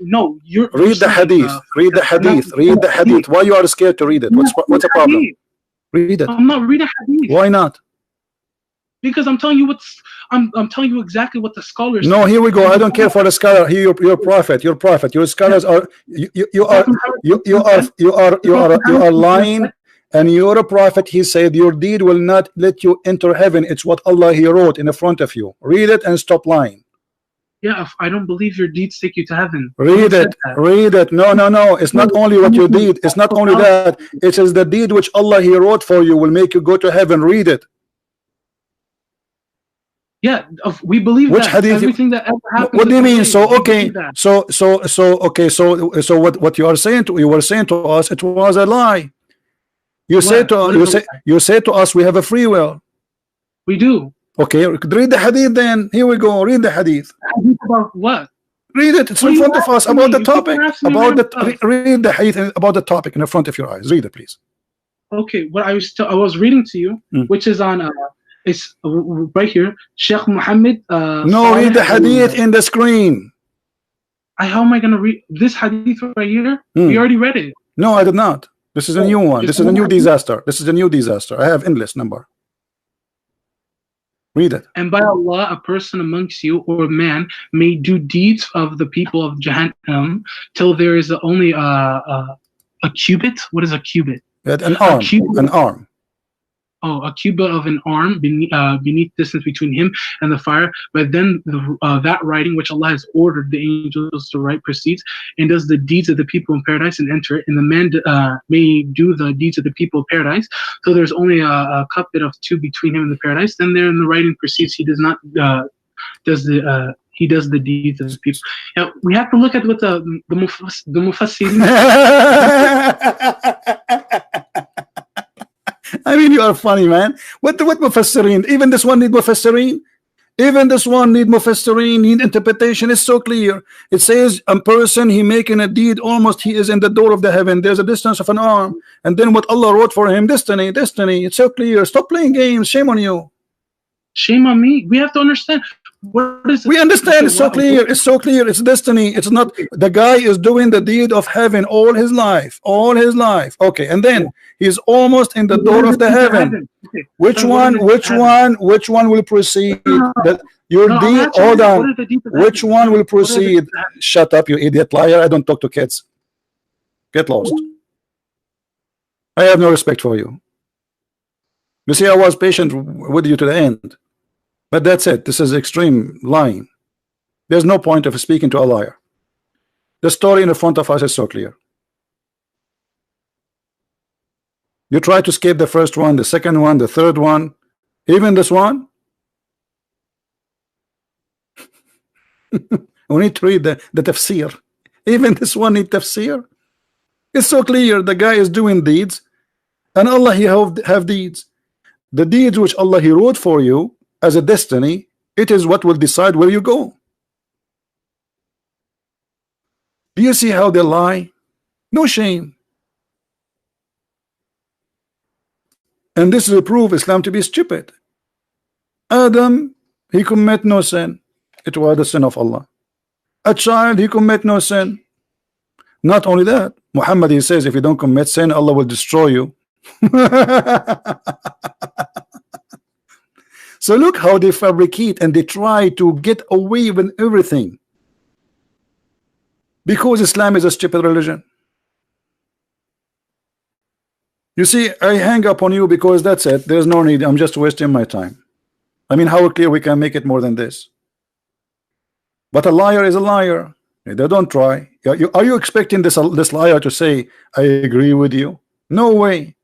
No, you're read the hadith. Read the hadith. Read the hadith. Why you are scared to read it? What's the problem? Read it. I'm not reading hadith. Why not? Because I'm telling you I'm telling you exactly what the scholars. No, here we go. I don't care for the scholar. Here, your prophet. Your scholars are you are lying. And you're a prophet. He said your deed will not let you enter heaven. It's what Allah He wrote in the front of you. Read it and stop lying. Yeah, I don't believe your deeds take you to heaven. Read it. Read it. No. It's not only what you did. It's not only that. It is the deed which Allah He wrote for you will make you go to heaven. Read it. Yeah, we believe which that hadith everything that ever happened. What do you mean? So okay, so what you are saying you were saying to us, it was a lie. You say to us we have a free will. We do. Okay, read the hadith then. Here we go. Read the hadith. Hadith about what? Read it. It's in front of us about the topic. Read the hadith about the topic in the front of your eyes. Read it, please. Okay, what I was reading to you, which is on it's right here. Sheikh Muhammad. No, read the hadith in the screen. How am I gonna read this hadith right here? We already read it. No, I did not. This is a new one. This is a new disaster. This is a new disaster. I have endless number. Read it. And by Allah, a person amongst you or a man may do deeds of the people of Jahannam till there is only a cubit. What is a cubit? An arm. An arm. a cubit of an arm beneath distance between him and the fire. But then that writing which Allah has ordered the angels to write proceeds and does the deeds of the people in paradise and enter it, and the man may do the deeds of the people of paradise. So there's only a cubit of two between him and the paradise. Then there in the writing proceeds, he does not he does the deeds of the people. Now, we have to look at what the Mufassirin. I mean, you are funny, man. What Mufassirin? Even this one need Mufassirin. Even this one need Mufassirin. Need interpretation. It's so clear. It says a person he making a deed almost he is in the door of the heaven. There's a distance of an arm, and then what Allah wrote for him, destiny. It's so clear. Stop playing games. Shame on you. Shame on me. We have to understand. What is it? We understand. It's so clear. It's so clear. It's destiny. It's not the guy is doing the deed of heaven all his life. Okay, and then he's almost in the door of the heaven. Which one will proceed? That your deed. Hold on. Which one will proceed? Shut up, you idiot liar! I don't talk to kids. Get lost. I have no respect for you. You see, I was patient with you to the end. But that's it. This is extreme lying. There's no point of speaking to a liar. The story in front of us is so clear. You try to escape the first one, the second one, the third one, even this one. We need to read the tafsir. Even this one need tafsir. It's so clear. The guy is doing deeds, and Allah he have deeds. The deeds which Allah he wrote for you as a destiny, it is what will decide where you go. Do you see how they lie? No shame. And this will prove Islam to be stupid. Adam, he commit no sin. It was the sin of Allah. A child, he commit no sin. Not only that, Muhammad he says, if you don't commit sin, Allah will destroy you. So look how they fabricate and they try to get away with everything, because Islam is a stupid religion. You see, I hang up on you because that's it. There's no need. I'm just wasting my time. I mean, how clear we can make it more than this? But a liar is a liar. They don't try. Are you expecting this liar to say, I agree with you? No way.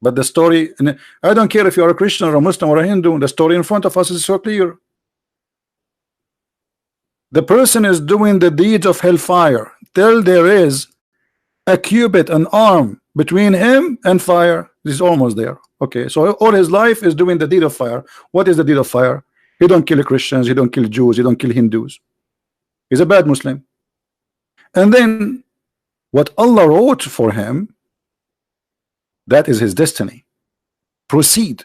But the story, and I don't care if you're a Christian or a Muslim or a Hindu, the story in front of us is so clear. The person is doing the deeds of hellfire till there is a cubit, an arm between him and fire. He's almost there. Okay, so all his life is doing the deed of fire. What is the deed of fire? He don't kill Christians, he don't kill Jews, he don't kill Hindus. He's a bad Muslim. And then what Allah wrote for him, that is his destiny. Proceed.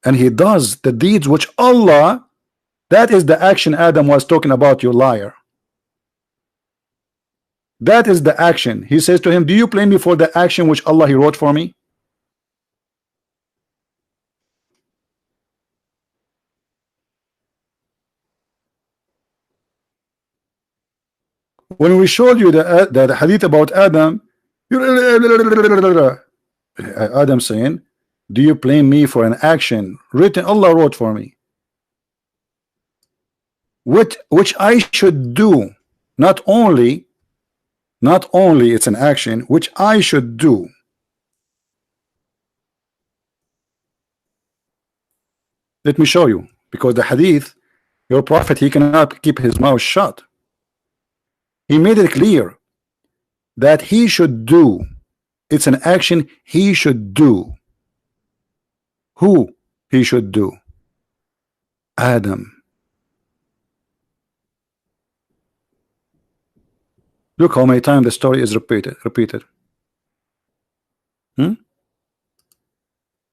And he does the deeds which Allah, that is the action Adam was talking about, you liar. That is the action. He says to him, do you blame me for the action which Allah he wrote for me? When we showed you the hadith about Adam, Adam saying, do you blame me for an action written Allah wrote for me, which I should do? Not only it's an action which I should do. Let me show you, because the hadith, your prophet, he cannot keep his mouth shut. He made it clear that he should do. It's an action he should do. Who he should do? Adam. Look how many times the story is repeated.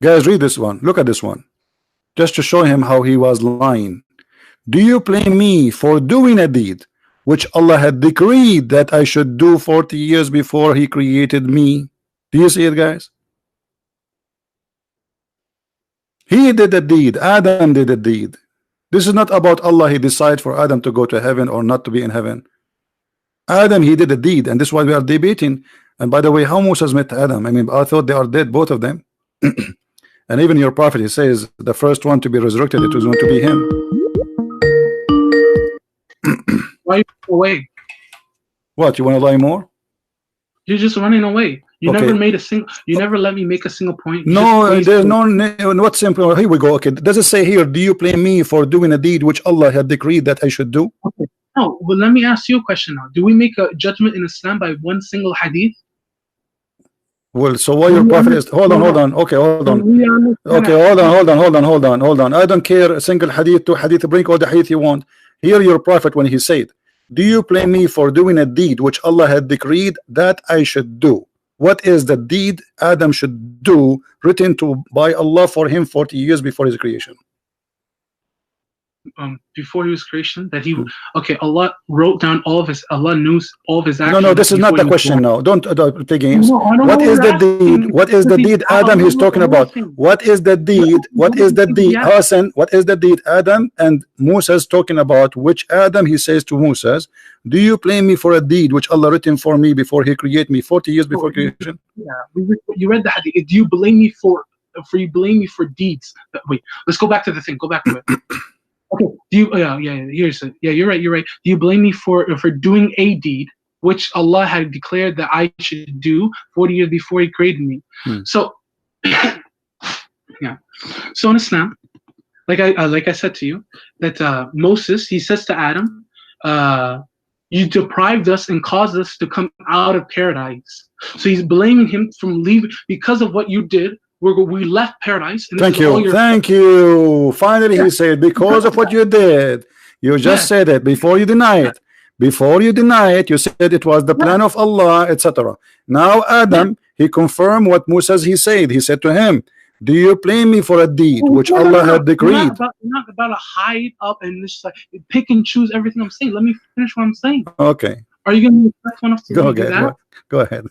Guys, read this one. Look at this one, just to show him how he was lying. Do you blame me for doing a deed which Allah had decreed that I should do 40 years before he created me? Do you see it, guys? He did the deed. Adam did the deed. This is not about Allah. He decided for Adam to go to heaven or not to be in heaven. Adam, he did the deed, and this is why we are debating. And by the way, how Moses met Adam? I mean, I thought they are dead, both of them. And even your prophet, he says the first one to be resurrected, it was going to be him. Why are you away? What, you want to lie more? You're just running away. You Okay. never made a single. You never let me make a single point. You No, just there's no. What simple? Here we go. Okay, does it say here? Do you blame me for doing a deed which Allah had decreed that I should do? Okay. No, but let me ask you a question now. Do we make a judgment in Islam by one single hadith? Well, so why your prophet is? Hold on. Okay, hold on. Okay, hold on. I don't care. A single hadith, two hadith. Bring all the hadith you want. Hear your prophet when he said, "Do you blame me for doing a deed which Allah had decreed that I should do?" What is the deed Adam should do written to by Allah for him 40 years before his creation? Before he was creation, that he okay, Allah wrote down all of his, Allah knew all of his actions. No, this is not the question now. Don't play games. No, I don't What know is what the you're deed? asking. What is the deed Adam is talking about? What is the deed? What is the deed? Hassan, what is the deed Adam and Moses talking about? Which Adam he says to Moses, do you blame me for a deed which Allah written for me before he created me 40 years before creation? Yeah, you read the hadith. Do you blame me for you blame me for deeds? Wait, let's go back to the thing. Go back to it. Okay. Do you? Here's it. Yeah, you're right. You're right. Do you blame me for doing a deed which Allah had declared that I should do 40 years before He created me? So, yeah. So in Islam, like I said to you, that Moses, he says to Adam, you deprived us and caused us to come out of paradise. So he's blaming him from leaving because of what you did. We left paradise. And Thank you. Finally, he said, because of what you did. You just said it before you deny it. Before you deny it, you said it was the plan of Allah, etc. Now Adam, he confirmed what Moses he said. He said to him, do you blame me for a deed which Allah had decreed? You're not about to hide up and just like pick and choose everything I'm saying. Let me finish what I'm saying. Okay. Are you going to be the first one to do that? Go ahead.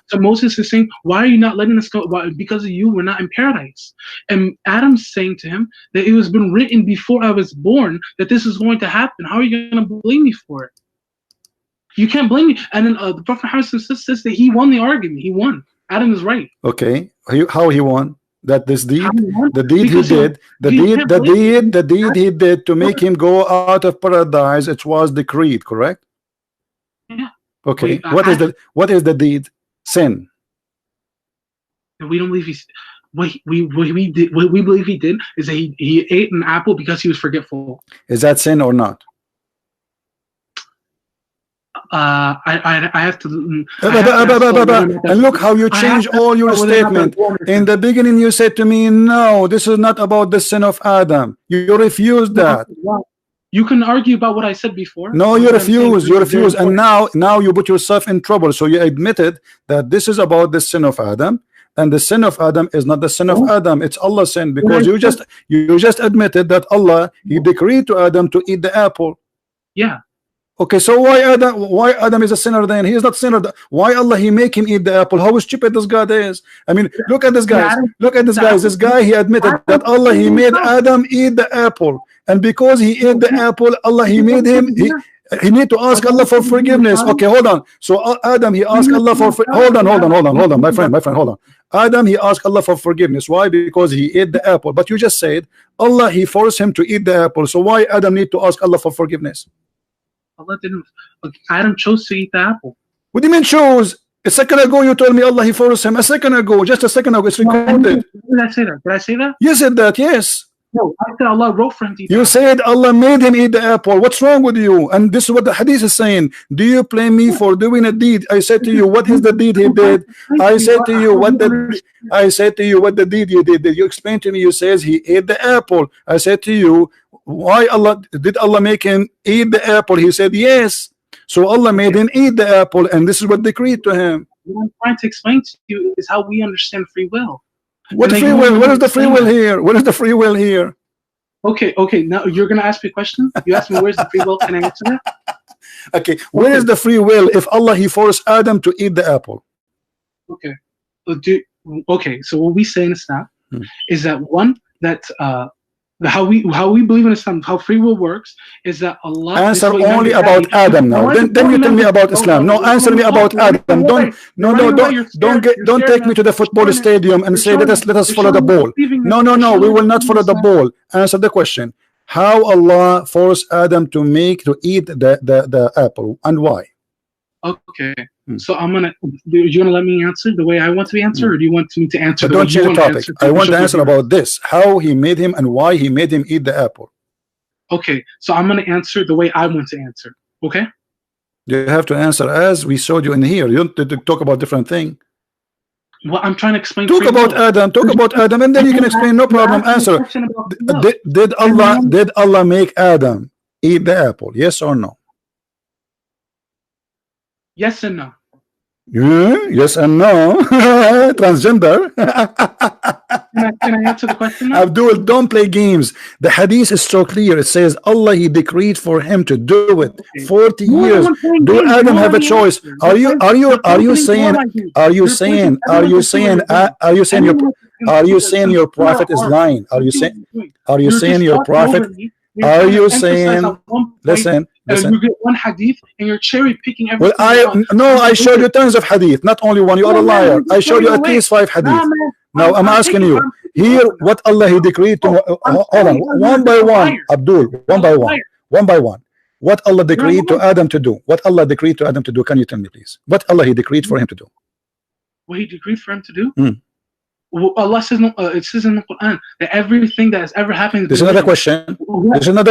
So Moses is saying, why are you not letting us go? Why? Because of you, we're not in paradise. And Adam's saying to him that it was been written before I was born that this is going to happen. How are you going to blame me for it? You can't blame me. And then the Prophet Muhammad says that he won the argument. He won. Adam is right. Okay. How he won? That this deed, the deed because he did, the deed he did to make him go out of paradise, it was decreed, correct? Yeah. Okay. What is the deed? Sin. We don't believe he's what we believe he did is that he ate an apple because he was forgetful. Is that sin or not? I have to. And look how you change all your statement. In the beginning, you said to me, "No, this is not about the sin of Adam." You refused that. You can argue about what I said before. No, you refuse. You refuse, and now you put yourself in trouble. So you admitted that this is about the sin of Adam, and the sin of Adam is not the sin of Adam. It's Allah's sin, because you just admitted that Allah, He decreed to Adam to eat the apple. Yeah. Okay, so why Adam is a sinner then? He is not sinner. Why Allah He make him eat the apple? How stupid this God is. I mean, look at this guy. Look at this guy. This guy, he admitted that Allah He made Adam eat the apple, and because he ate the apple, Allah He made him he need to ask Allah for forgiveness. Okay, hold on. So Adam, he asked Allah for hold on, my friend, hold on. Adam, he asked Allah for forgiveness. Why? Because he ate the apple. But you just said Allah He forced him to eat the apple. So why Adam need to ask Allah for forgiveness? Allah didn't. Adam chose to eat the apple. What do you mean chose? A second ago you told me Allah He forced him. Just a second ago, it's recorded. Did I say that? Did I say that? You said that, yes. No, I said Allah wrote for him to eat. You said Allah made him eat the apple. What's wrong with you? And this is what the hadith is saying. Do you blame me for doing a deed? I said to you, what is the deed he did? I said to you what the deed he did. You explained to me. You says he ate the apple. I said to you, why did Allah make him eat the apple? He said yes. So Allah made him eat the apple, and this is what decreed to him. What I'm trying to explain to you is how we understand free will. What free will? What is the free will here? What is the free will here? Okay. Now you're gonna ask me a question. You asked me where's the free will. Can I answer that? Okay. Where is the free will if Allah He forced Adam to eat the apple? Okay. Okay. So what we say in Islam is that one that how we believe in Islam, how free will works, is that Allah. Answer only about Adam now. Then you tell me about Islam. No, answer me about Adam. Don't take me to the football stadium and say let us follow the ball. No, we will not follow the ball. Answer the question. How Allah forced Adam to eat the apple, and why? Okay, so do you want to let me answer the way I want to be answered, or do you want me to answer the way you want to answer? I want to answer about this, how he made him and why he made him eat the apple. Okay, so I'm going to answer the way I want to answer. Okay, you have to answer as we showed you in here. You don't talk about different thing. Well, I'm trying to explain. Talk about Adam, and then you can explain. No problem. Answer. Did Allah make Adam eat the apple? Yes or no? Yes and no. Yes and no. Transgender. Can I answer the question now? Abdul, don't play games. The hadith is so clear. It says Allah, he decreed for him to do it. 40 years. Do Adam have a choice? Are you saying your prophet is lying? Are you saying your prophet? Are you saying? Listen. You get one hadith and you're cherry picking everything. Well, I showed you tons of hadith, not only one. You are a liar. I showed you at least 5 hadith. Now I'm asking you here what Allah he decreed to. Hold on, one by one, Abdul, one by one. What Allah decreed to Adam to do? What Allah decreed to Adam to do? Can you tell me, please? What Allah he decreed for him to do? What he decreed for him to do? Well, Allah says, it says in the Quran that everything that has ever happened. This is not a question. This is not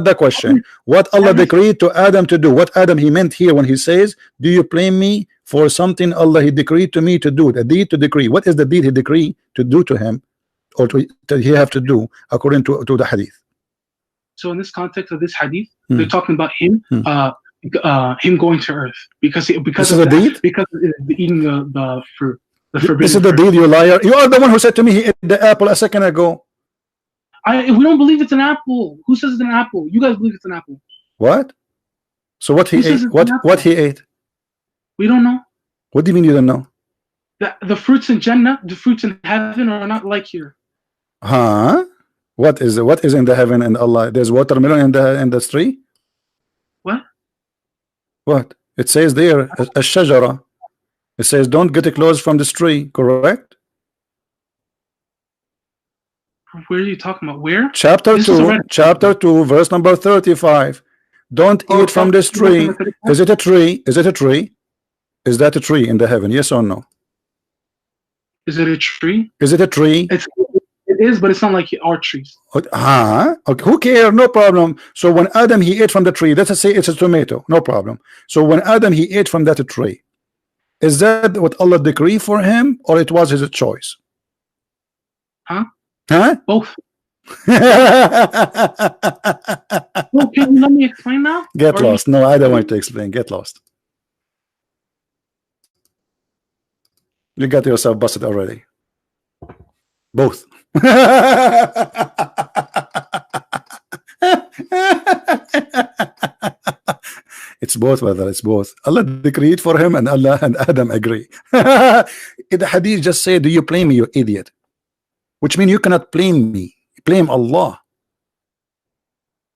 the question. What Allah decreed to Adam to do? What Adam he meant here when he says, "Do you blame me for something Allah he decreed to me to do?" The deed to decree. What is the deed he decreed to do to him, or to he have to do according to the hadith? So in this context of this hadith, they're talking about him. Him going to earth because this is a deed. Because of eating the fruit. This is the deed, you liar. You are the one who said to me he ate the apple a second ago. We don't believe it's an apple. Who says it's an apple? You guys believe it's an apple. What? So what he ate? What he ate? We don't know. What do you mean you don't know? The fruits in Jannah, the fruits in heaven are not like here. Huh? What is in the heaven and Allah? There's watermelon in the tree? What? What? It says there, a shajara. It says don't get close from this tree, correct? Where are you talking about? Where? Chapter 2, verse number 35. Don't eat from this tree. Is it a tree? Is it a tree? Is that a tree in the heaven? Yes or no? Is it a tree? Is it a tree? It is, but it's not like our trees. Okay, who cares? No problem. So when Adam he ate from the tree, let's say it's a tomato, no problem. So when Adam he ate from that tree, is that what Allah decreed for him, or it was his choice? Huh? Both. Well, can you let me explain now? Get lost. No, I don't want to explain. Get lost. You got yourself busted already. Both. It's both, brother. It's both. Allah decreed for him, and Allah and Adam agree. The hadith just said, "Do you blame me, you idiot?" Which means you cannot blame me. Blame Allah.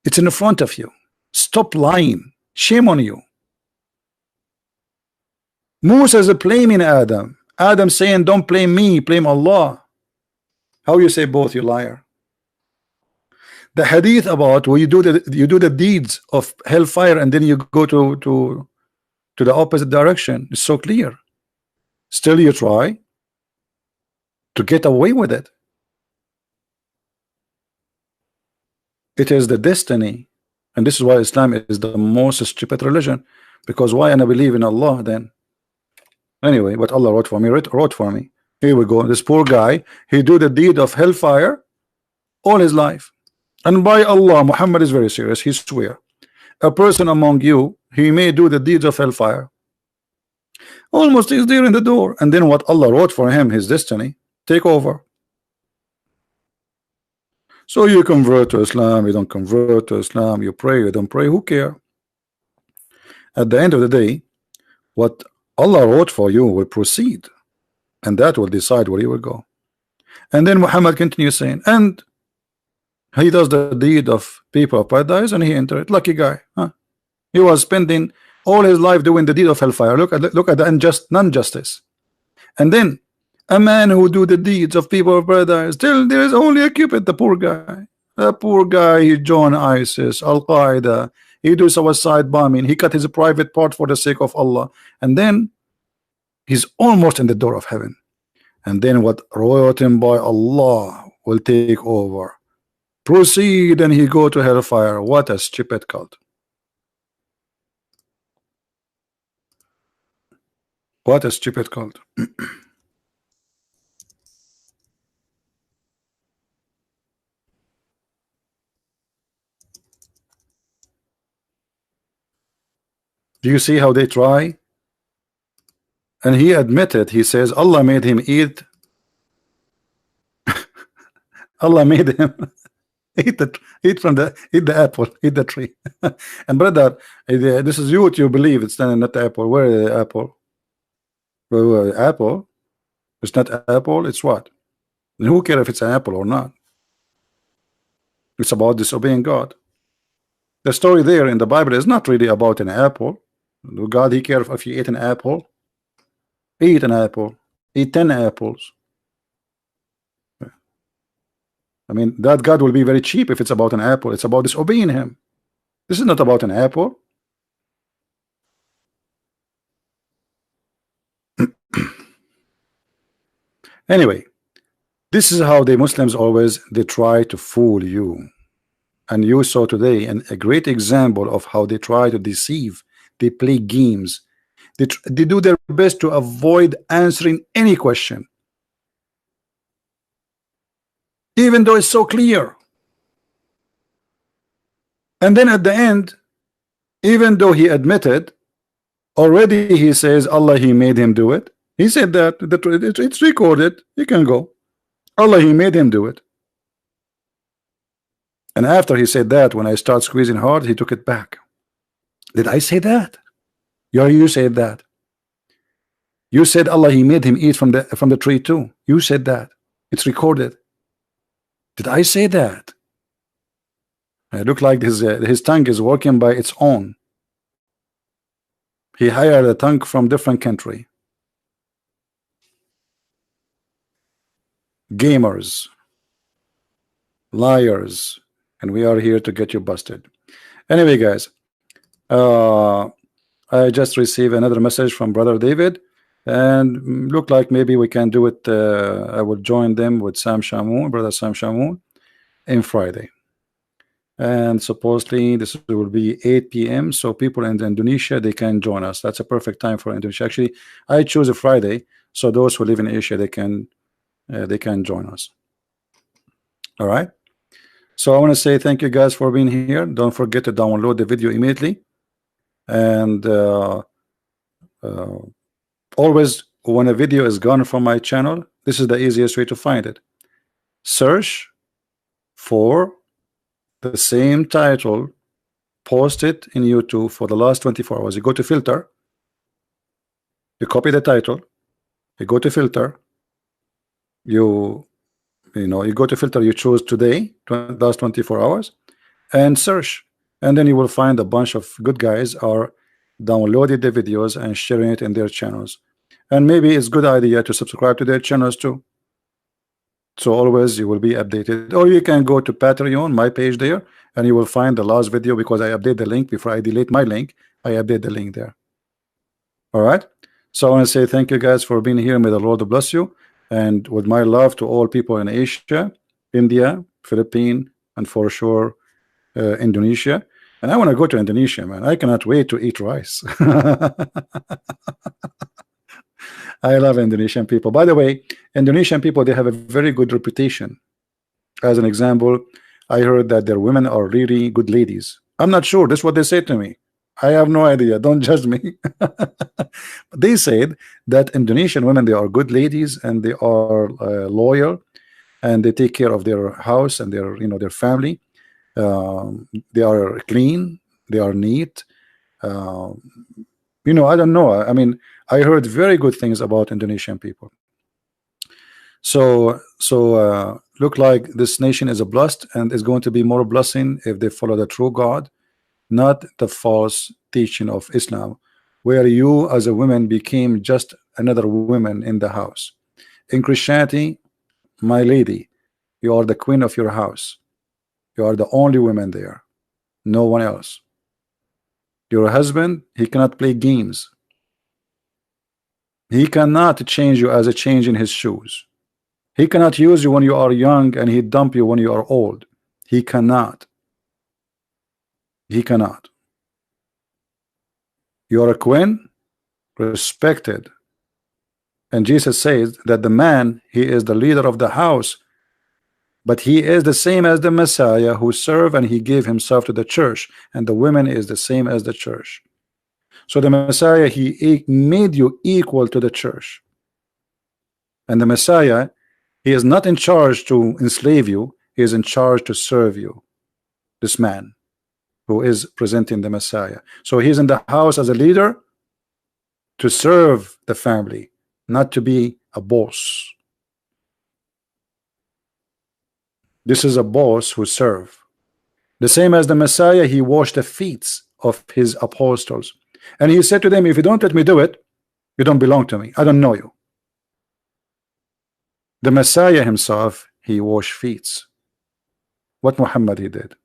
It's in front of you. Stop lying. Shame on you. Musa is blaming Adam. Adam saying, "Don't blame me, blame Allah." How you say both, you liar? The hadith about where you do the deeds of hellfire and then you go to the opposite direction is so clear. Still you try to get away with it. It is the destiny, and this is why Islam is the most stupid religion. Because why? And I believe in Allah then. Anyway, what Allah wrote for me. Here we go. This poor guy, he do the deed of hellfire all his life. And by Allah, Muhammad is very serious. He swear, a person among you, he may do the deeds of hellfire. Almost is there in the door. And then what Allah wrote for him, his destiny, take over. So you convert to Islam, you don't convert to Islam, you pray, you don't pray, who care? At the end of the day, what Allah wrote for you will proceed, and that will decide where you will go. And then Muhammad continues saying, and he does the deed of people of paradise and he enter it. Lucky guy, huh? He was spending all his life doing the deed of hellfire. Look at the non-justice. And then a man who do the deeds of people of paradise, still there is only a Cupid, the poor guy. The poor guy, he joined ISIS, Al-Qaeda, he do suicide bombing, he cut his private part for the sake of Allah, and then he's almost in the door of heaven. And then what written by Allah will take over. Proceed, and he go to hellfire. What a stupid cult. What a stupid cult. Do you see how they try? And he admitted, he says Allah made him eat. Allah made him eat the apple, eat the tree. And brother, this is you what you believe, it's not the apple. Where is the apple? Apple? It's not apple, it's what? And who cares if it's an apple or not? It's about disobeying God. The story there in the Bible is not really about an apple. God, he cares if you eat an apple. Eat an apple. Eat 10 apples. I mean, that God will be very cheap if it's about an apple. It's about disobeying him. This is not about an apple. Anyway, this is how the Muslims always they try to fool you. And you saw today a great example of how they try to deceive. They play games. They do their best to avoid answering any question, even though it's so clear. And then at the end, even though he admitted already, he says Allah, he made him do it. He said that it's recorded. You can go. Allah, he made him do it. And after he said that, when I start squeezing hard, he took it back. Did I say that? You said that. You said Allah, he made him eat from the tree too. You said that. It's recorded. Did I say that? It looked like his tongue is working by its own. He hired a tongue from different country. Gamers, liars, and we are here to get you busted. Anyway, guys, I just received another message from Brother David, and look like maybe we can do it. I will join them with Sam Shamoun, Brother Sam Shamoun, in Friday. And supposedly this will be 8 p.m. so people in Indonesia, they can join us. That's a perfect time for Indonesia. Actually, I choose a Friday, so those who live in Asia, they can join us. All right. So I want to say thank you guys for being here. Don't forget to download the video immediately. And always when a video is gone from my channel, this is the easiest way to find it. Search for the same title, post it in YouTube for the last 24 hours. You go to filter, you copy the title, you go to filter, you go to filter, you choose today, last 24 hours, and search, and then you will find a bunch of good guys are downloaded the videos and sharing it in their channels. And maybe it's a good idea to subscribe to their channels too, so always you will be updated. Or you can go to Patreon, my page there, and you will find the last video, because I update the link before I delete my link. I update the link there. All right, so I want to say thank you guys for being here. May the Lord bless you, and with my love to all people in Asia, India, Philippines, and for sure Indonesia. And I want to go to Indonesia, man. I cannot wait to eat rice. I love Indonesian people. By the way, Indonesian people, they have a very good reputation. As an example, I heard that their women are really good ladies. I'm not sure. That's what they said to me. I have no idea. Don't judge me. They said that Indonesian women, they are good ladies, and they are loyal, and they take care of their house and their their family. They are clean. They are neat. I don't know. I mean, I heard very good things about Indonesian people. So look like this nation is a blessed and is going to be more blessing if they follow the true God, not the false teaching of Islam, where you as a woman became just another woman in the house. In Christianity, my lady, you are the queen of your house. You are the only woman there, no one else. Your husband, he cannot play games. He cannot change you as a change in his shoes. He cannot use you when you are young and he dump you when you are old. He cannot. He cannot. You are a queen, respected. And Jesus says that the man, he is the leader of the house, but he is the same as the Messiah who served and he gave himself to the church, and the women is the same as the church. So the Messiah, he made you equal to the church. And the Messiah, he is not in charge to enslave you, he is in charge to serve you. This man who is presenting the Messiah. So he's in the house as a leader to serve the family, not to be a boss. This is a boss who serve. The same as the Messiah, he washed the feet of his apostles. And he said to them, if you don't let me do it, you don't belong to me. I don't know you. The Messiah himself, he washed feet. What Muhammad he did.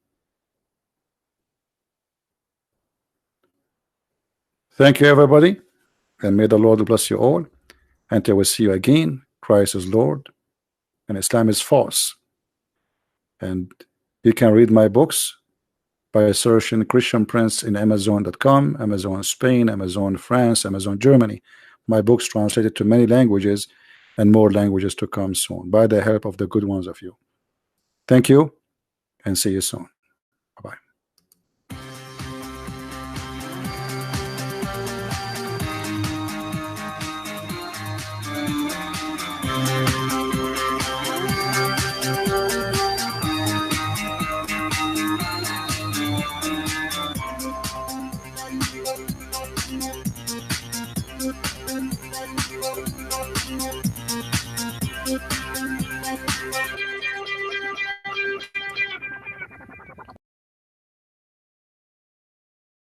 Thank you, everybody, and may the Lord bless you all. Until we see you again, Christ is Lord, and Islam is false. And you can read my books by searching Christian Prince in Amazon.com, Amazon Spain, Amazon France, Amazon Germany. My books translated to many languages and more languages to come soon, by the help of the good ones of you. Thank you, and see you soon.